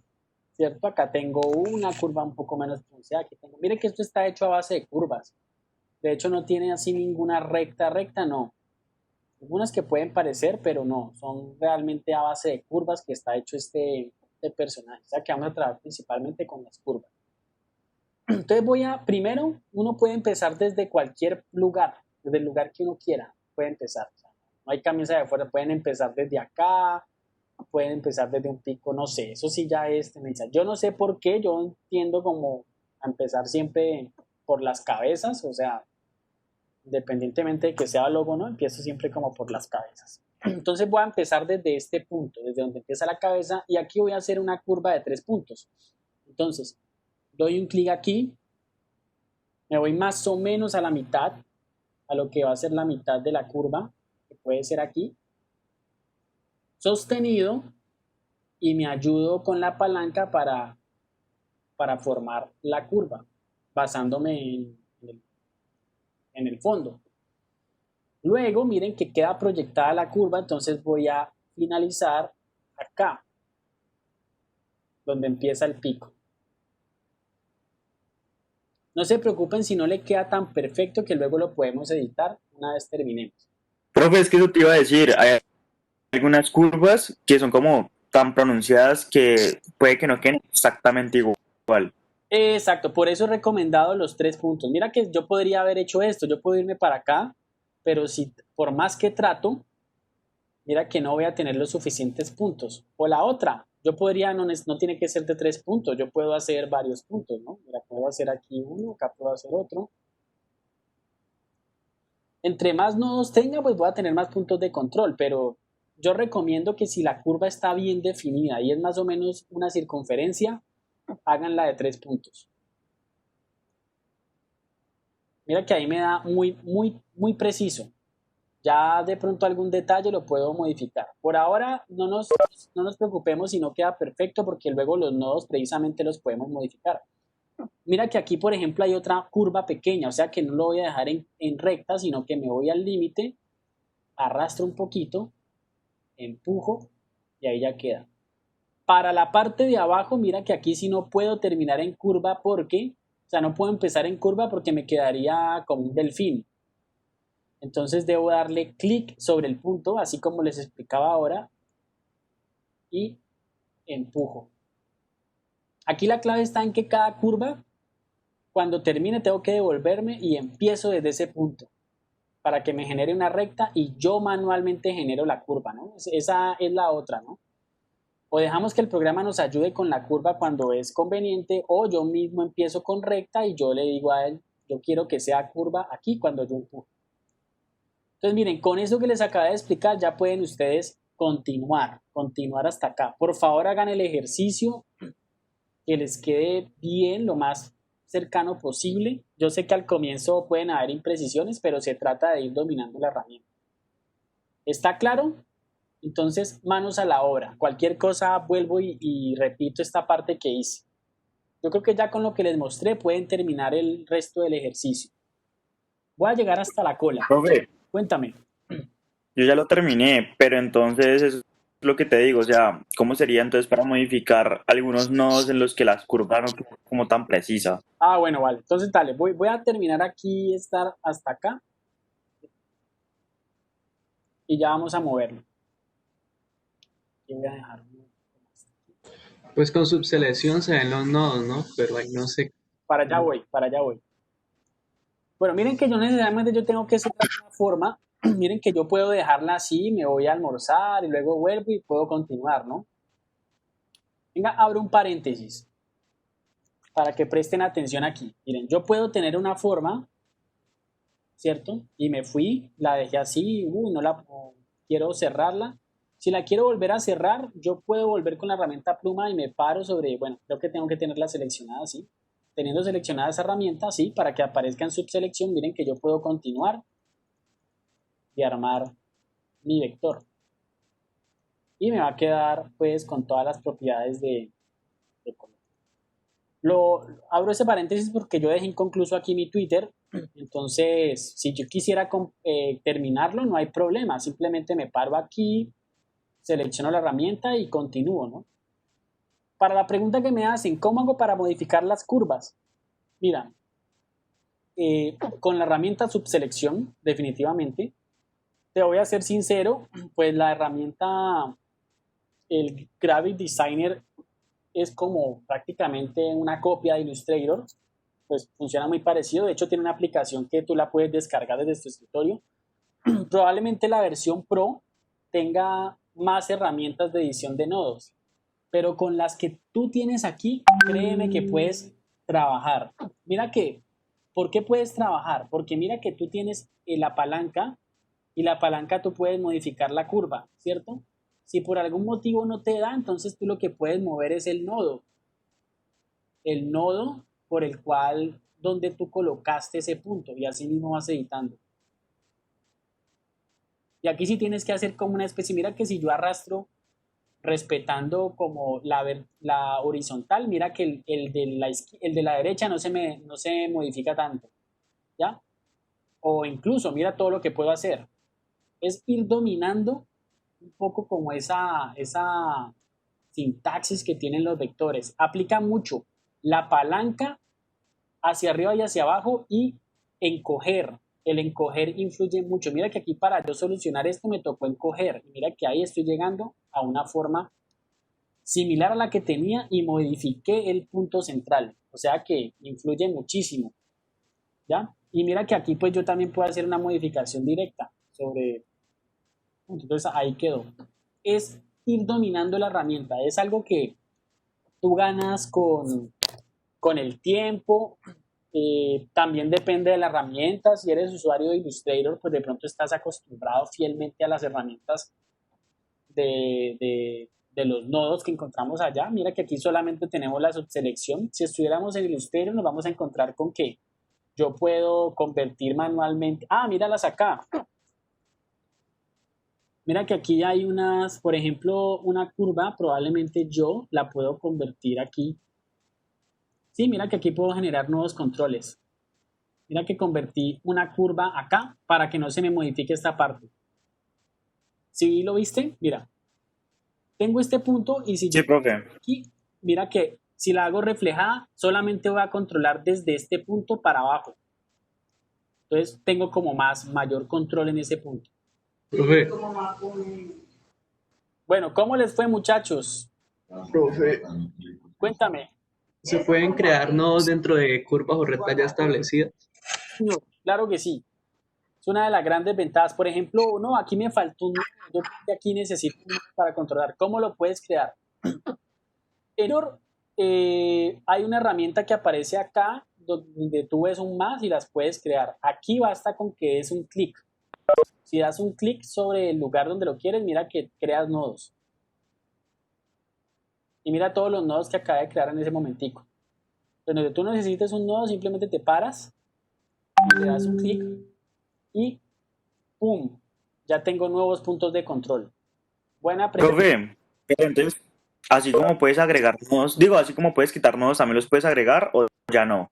¿cierto? Acá tengo una curva un poco menos pronunciada. Aquí tengo. Miren que esto está hecho a base de curvas. De hecho, no tiene así ninguna recta, no. Algunas que pueden parecer, pero no. Son realmente a base de curvas que está hecho este personaje. O sea, que vamos a trabajar principalmente con las curvas. Entonces primero, uno puede empezar desde cualquier lugar, desde el lugar que uno quiera, puede empezar. O sea, no hay camisa de fuerza, pueden empezar desde acá, pueden empezar desde un pico, no sé, eso sí ya es tendencia. Yo no sé por qué, yo tiendo como a empezar siempre por las cabezas, o sea, independientemente de que sea logo o no, empiezo siempre como por las cabezas. Entonces voy a empezar desde este punto, desde donde empieza la cabeza, y aquí voy a hacer una curva de 3 puntos. Entonces, doy un clic aquí, me voy más o menos a la mitad, a lo que va a ser la mitad de la curva, que puede ser aquí, sostenido, y me ayudo con la palanca para formar la curva, basándome en el fondo. Luego, miren que queda proyectada la curva, entonces voy a finalizar acá, donde empieza el pico. No se preocupen si no le queda tan perfecto, que luego lo podemos editar una vez terminemos. Profe, es que eso te iba a decir, hay algunas curvas que son como tan pronunciadas que puede que no queden exactamente igual. Exacto, por eso he recomendado los 3 puntos. Mira que yo podría haber hecho esto, yo puedo irme para acá, pero si por más que trato, mira que no voy a tener los suficientes puntos. O la otra, Yo podría, no tiene que ser de 3 puntos, yo puedo hacer varios puntos, ¿no? Mira, puedo hacer aquí uno, acá puedo hacer otro. Entre más nodos tenga, pues voy a tener más puntos de control, pero yo recomiendo que si la curva está bien definida y es más o menos una circunferencia, háganla de 3 puntos. Mira que ahí me da muy preciso. Ya de pronto algún detalle lo puedo modificar. Por ahora no nos preocupemos si no queda perfecto porque luego los nodos precisamente los podemos modificar. Mira que aquí, por ejemplo, hay otra curva pequeña, o sea que no lo voy a dejar en recta, sino que me voy al límite, arrastro un poquito, empujo y ahí ya queda. Para la parte de abajo, mira que aquí sí no puedo terminar en curva porque, o sea, no puedo empezar en curva porque me quedaría como un delfín. Entonces debo darle clic sobre el punto, así como les explicaba ahora, y empujo. Aquí la clave está en que cada curva, cuando termine, tengo que devolverme y empiezo desde ese punto para que me genere una recta y yo manualmente genero la curva, ¿no? Esa es la otra, ¿no? O dejamos que el programa nos ayude con la curva cuando es conveniente, o yo mismo empiezo con recta y yo le digo a él, yo quiero que sea curva aquí cuando yo empujo. Entonces, miren, con eso que les acabé de explicar ya pueden ustedes continuar hasta acá. Por favor, hagan el ejercicio que les quede bien, lo más cercano posible. Yo sé que al comienzo pueden haber imprecisiones, pero se trata de ir dominando la herramienta. ¿Está claro? Entonces, manos a la obra. Cualquier cosa vuelvo y repito esta parte que hice. Yo creo que ya con lo que les mostré pueden terminar el resto del ejercicio. Voy a llegar hasta la cola. Profe, Cuéntame. yo ya lo terminé, pero entonces es lo que te digo, o sea, ¿cómo sería entonces para modificar algunos nodos en los que las curvas no quedan como tan precisas? Ah, bueno, vale. Entonces, dale, voy a terminar aquí, estar hasta acá. Y ya vamos a moverlo. Y voy a dejar. Pues con subselección se ven los nodos, ¿no? Pero ahí no sé. Para allá voy. Bueno, miren que yo necesariamente yo tengo que cerrar una forma. Miren que yo puedo dejarla así, me voy a almorzar y luego vuelvo y puedo continuar, ¿no? Venga, abro un paréntesis para que presten atención aquí. Miren, yo puedo tener una forma, ¿cierto? Y me fui, la dejé así, quiero cerrarla. Si la quiero volver a cerrar, yo puedo volver con la herramienta pluma y me paro sobre, bueno, creo que tengo que tenerla seleccionada así. Teniendo seleccionada esa herramienta, sí, para que aparezca en subselección, miren que yo puedo continuar y armar mi vector. Y me va a quedar pues con todas las propiedades de color. Abro ese paréntesis porque yo dejé inconcluso aquí mi Twitter. Entonces, si yo quisiera terminarlo, no hay problema. Simplemente me paro aquí, selecciono la herramienta y continúo, ¿no? Para la pregunta que me hacen, ¿cómo hago para modificar las curvas? Mira, con la herramienta subselección, definitivamente. Te voy a ser sincero, pues la herramienta, el Graphic Designer es como prácticamente una copia de Illustrator, pues funciona muy parecido. De hecho, tiene una aplicación que tú la puedes descargar desde tu escritorio. Probablemente la versión Pro tenga más herramientas de edición de nodos, pero con las que tú tienes aquí, créeme que puedes trabajar. Mira que, ¿por qué puedes trabajar? Porque mira que tú tienes la palanca y la palanca tú puedes modificar la curva, ¿cierto? Si por algún motivo no te da, entonces tú lo que puedes mover es el nodo por el cual, donde tú colocaste ese punto y así mismo vas editando. Y aquí sí tienes que hacer como una especie, mira que si yo arrastro respetando como la horizontal, mira que el de la derecha no se modifica tanto, ¿ya? O incluso, mira todo lo que puedo hacer. Es ir dominando un poco como esa sintaxis que tienen los vectores. Aplica mucho la palanca hacia arriba y hacia abajo y encoger. El encoger influye mucho. Mira que aquí para yo solucionar esto me tocó encoger. Mira que ahí estoy llegando a una forma similar a la que tenía y modifiqué el punto central. O sea que influye muchísimo, ¿ya? Y mira que aquí pues yo también puedo hacer una modificación directa sobre... Entonces ahí quedó. Es ir dominando la herramienta, es algo que tú ganas con el tiempo. También depende de la herramienta. Si eres usuario de Illustrator, pues de pronto estás acostumbrado fielmente a las herramientas de los nodos que encontramos allá. Mira que aquí solamente tenemos la subselección. Si estuviéramos en Illustrator nos vamos a encontrar con que yo puedo convertir manualmente. Míralas acá. Mira que aquí hay unas, por ejemplo, una curva, probablemente yo la puedo convertir aquí. Sí, mira que aquí puedo generar nuevos controles. Mira que convertí una curva acá para que no se me modifique esta parte. ¿Sí lo viste? Mira. Tengo este punto y si Sí, profe. aquí, mira que si la hago reflejada, solamente voy a controlar desde este punto para abajo. Entonces tengo como mayor control en ese punto. Profe, Bueno, ¿cómo les fue, muchachos? profe, Cuéntame. ¿se pueden crear nodos dentro de curvas o rectas ya establecidas? No, claro que sí. Es una de las grandes ventajas. Por ejemplo, no, aquí me faltó un nodo. Yo creo que aquí necesito un nodo para controlar. ¿Cómo lo puedes crear? Error, hay una herramienta que aparece acá donde tú ves un más y las puedes crear. Aquí basta con que es un clic. Si das un clic sobre el lugar donde lo quieres, mira que creas nodos. Y mira todos los nodos que acaba de crear en ese momentico. Entonces, donde tú necesites un nodo, simplemente te paras y le das un clic y ¡pum! Ya tengo nuevos puntos de control. Buena pregunta. Profe, pero entonces, así como puedes agregar nodos, así como puedes quitar nodos, ¿también los puedes agregar o ya no?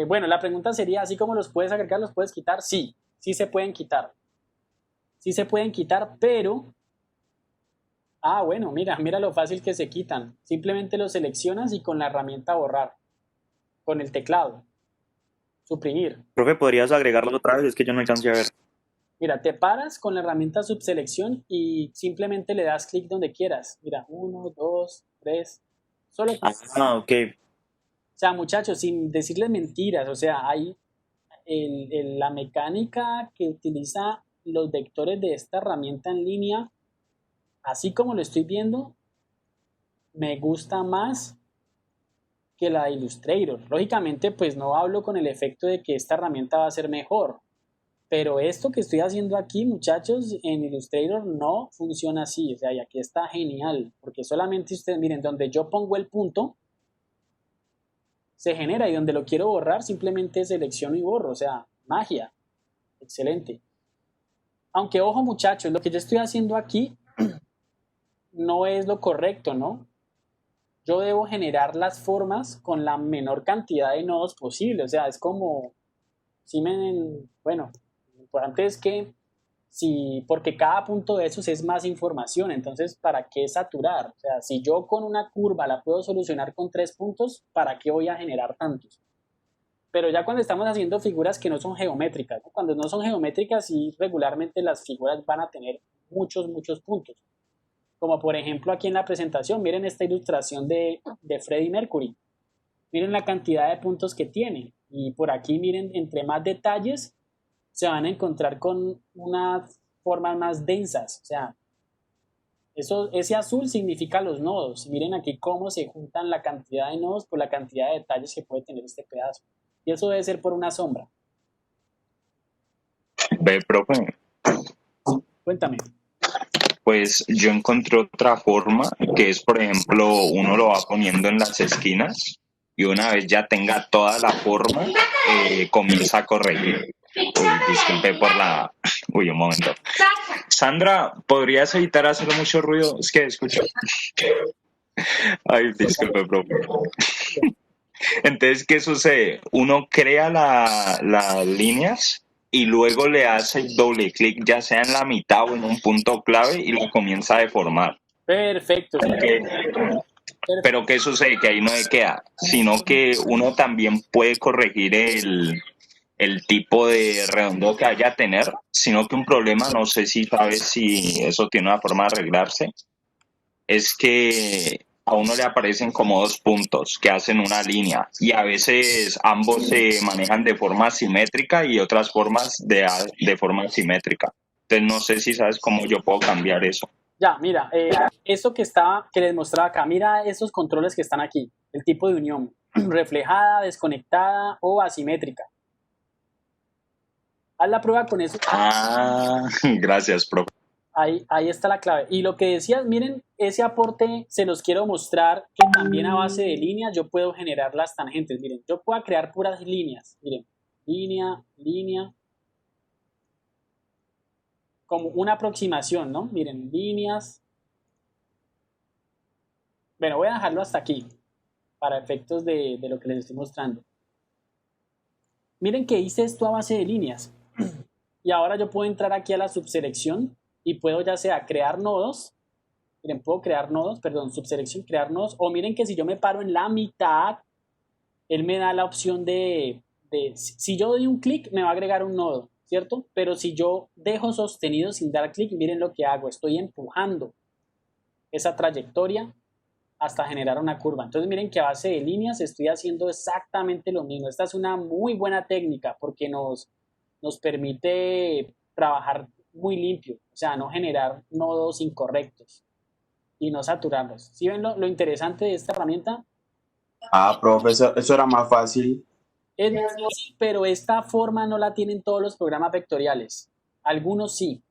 Bueno, la pregunta sería, ¿así como los puedes agregar, los puedes quitar? Sí, sí se pueden quitar. Sí se pueden quitar, pero... bueno, mira lo fácil que se quitan. Simplemente los seleccionas y con la herramienta borrar. Con el teclado. Suprimir. Profe, ¿podrías agregarlo otra vez? Es que yo no alcancé a ver. Mira, te paras con la herramienta subselección y simplemente le das clic donde quieras. Mira, 1, 2, 3. Solo clic. Ok. O sea, muchachos, sin decirles mentiras, o sea, hay la mecánica que utiliza los vectores de esta herramienta en línea, así como lo estoy viendo, me gusta más que la de Illustrator. Lógicamente, pues no hablo con el efecto de que esta herramienta va a ser mejor, pero esto que estoy haciendo aquí, muchachos, en Illustrator no funciona así. O sea, y aquí está genial, porque solamente ustedes miren, donde yo pongo el punto, se genera, y donde lo quiero borrar, simplemente selecciono y borro. O sea, magia. Excelente. Aunque, ojo, muchachos, lo que yo estoy haciendo aquí no es lo correcto, ¿no? Yo debo generar las formas con la menor cantidad de nodos posible. O sea, es como... Bueno, lo importante es que porque cada punto de esos es más información, entonces, ¿para qué saturar? O sea, si yo con una curva la puedo solucionar con 3 puntos, ¿para qué voy a generar tantos? Pero ya cuando estamos haciendo figuras que no son geométricas, ¿no? Cuando no son geométricas, sí, regularmente las figuras van a tener muchos puntos. Como por ejemplo aquí en la presentación, miren esta ilustración de Freddie Mercury. Miren la cantidad de puntos que tiene. Y por aquí, miren, entre más detalles, se van a encontrar con unas formas más densas. O sea, ese azul significa los nodos. Miren aquí cómo se juntan la cantidad de nodos por la cantidad de detalles que puede tener este pedazo. Y eso debe ser por una sombra. Ve, profe. Cuéntame. Pues yo encontré otra forma, que es, por ejemplo, uno lo va poniendo en las esquinas y una vez ya tenga toda la forma, comienza a corregir. Disculpe por la... un momento. Sandra, ¿podrías evitar hacer mucho ruido? Es que escucho. Ay, disculpe, profe. Entonces, ¿qué sucede? Uno crea las líneas y luego le hace doble clic, ya sea en la mitad o en un punto clave, y lo comienza a deformar. Perfecto. Pero ¿qué sucede? Que ahí no se queda, sino que uno también puede corregir el tipo de redondeo que vaya a tener, sino que un problema, no sé si sabes si eso tiene una forma de arreglarse, es que a uno le aparecen como 2 puntos que hacen una línea y a veces ambos se manejan de forma simétrica y otras formas de forma asimétrica. Entonces no sé si sabes cómo yo puedo cambiar eso. Ya, mira, esto que les mostraba acá, mira esos controles que están aquí, el tipo de unión, reflejada, desconectada o asimétrica. Haz la prueba con eso. Gracias, profe. Ahí está la clave. Y lo que decías, miren, ese aporte se los quiero mostrar que también a base de líneas yo puedo generar las tangentes. Miren, yo puedo crear puras líneas. Miren, línea, como una aproximación, ¿no? Miren, líneas. Bueno, voy a dejarlo hasta aquí para efectos de lo que les estoy mostrando. Miren que hice esto a base de líneas. Y ahora yo puedo entrar aquí a la subselección y puedo ya sea crear nodos. Miren, puedo crear nodos, perdón, subselección, crear nodos. O miren que si yo me paro en la mitad, él me da la opción si yo doy un clic, me va a agregar un nodo, ¿cierto? Pero si yo dejo sostenido sin dar clic, miren lo que hago. Estoy empujando esa trayectoria hasta generar una curva. Entonces miren que a base de líneas estoy haciendo exactamente lo mismo. Esta es una muy buena técnica porque nos permite trabajar muy limpio, o sea, no generar nodos incorrectos y no saturarlos. ¿Sí ven lo interesante de esta herramienta? Profe, eso era más fácil. Es difícil, pero esta forma no la tienen todos los programas vectoriales. Algunos sí.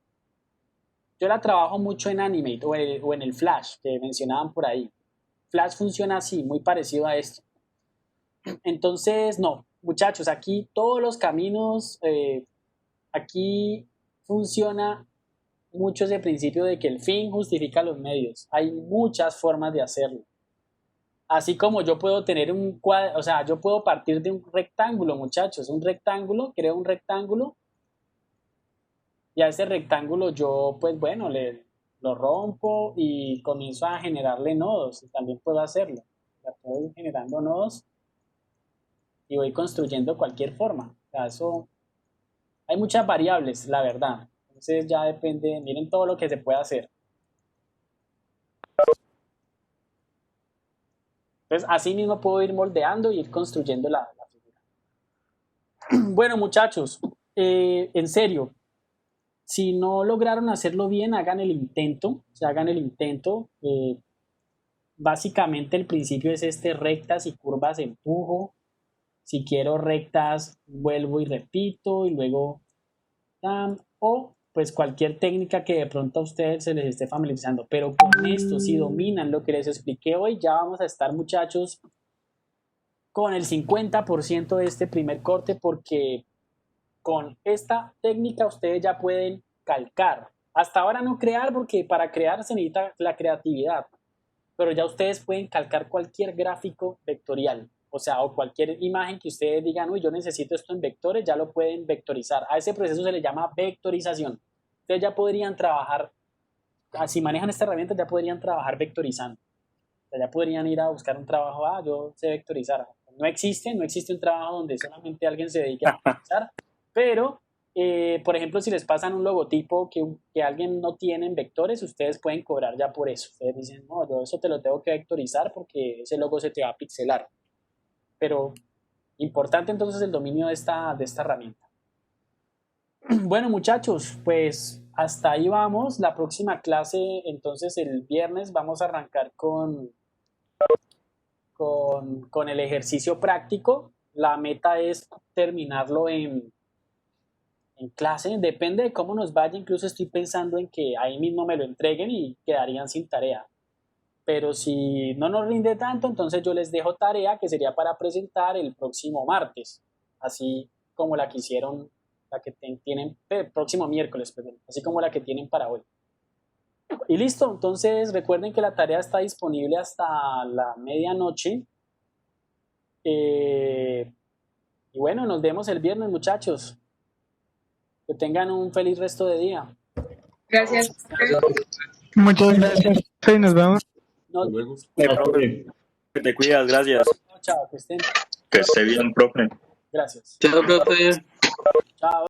Yo la trabajo mucho en Animate o en el Flash, que mencionaban por ahí. Flash funciona así, muy parecido a esto. Entonces, no, muchachos, aquí todos los caminos, aquí funciona mucho ese principio de que el fin justifica los medios. Hay muchas formas de hacerlo. Así como yo puedo tener un cuadro, o sea, yo puedo partir de un rectángulo, muchachos, un rectángulo, creo un rectángulo, y a ese rectángulo yo, pues bueno, lo rompo y comienzo a generarle nodos, y también puedo hacerlo. Ya puedo ir generando nodos y voy construyendo cualquier forma. O sea, eso, hay muchas variables, la verdad. Entonces ya depende, miren todo lo que se puede hacer. Entonces así mismo puedo ir moldeando y ir construyendo la figura. Bueno, muchachos, en serio, si no lograron hacerlo bien, hagan el intento. O sea, hagan el intento. Básicamente el principio es rectas y curvas empujo. Si quiero rectas, vuelvo y repito y luego o pues cualquier técnica que de pronto a ustedes se les esté familiarizando. Pero con esto, si dominan lo que les expliqué hoy, ya vamos a estar, muchachos, con el 50% de este primer corte, porque con esta técnica ustedes ya pueden calcar. Hasta ahora no crear, porque para crear se necesita la creatividad, pero ya ustedes pueden calcar cualquier gráfico vectorial, o sea, o cualquier imagen que ustedes digan, uy, yo necesito esto en vectores, ya lo pueden vectorizar. A ese proceso se le llama vectorización. Ustedes ya podrían trabajar, si manejan esta herramienta, ya podrían trabajar vectorizando. O sea, ya podrían ir a buscar un trabajo, yo sé vectorizar. No existe un trabajo donde solamente alguien se dedique a vectorizar, pero, por ejemplo, si les pasan un logotipo que alguien no tiene en vectores, ustedes pueden cobrar ya por eso. Ustedes dicen, no, yo eso te lo tengo que vectorizar porque ese logo se te va a pixelar. Pero importante entonces el dominio de esta herramienta. Bueno, muchachos, pues hasta ahí vamos. La próxima clase, entonces el viernes, vamos a arrancar con el ejercicio práctico. La meta es terminarlo en clase. Depende de cómo nos vaya. Incluso estoy pensando en que ahí mismo me lo entreguen y quedarían sin tarea. Pero si no nos rinde tanto, entonces yo les dejo tarea que sería para presentar el próximo martes, así como la que hicieron, la que tienen, próximo miércoles, perdón, así como la que tienen para hoy. Y listo, entonces recuerden que la tarea está disponible hasta la medianoche. Y bueno, nos vemos el viernes, muchachos. Que tengan un feliz resto de día. Gracias. Muchas gracias. Sí, nos vemos. Luego. Que te cuidas, gracias. Chao, que estén. Que esté bien, profe. Gracias. Chao, profe. Chao.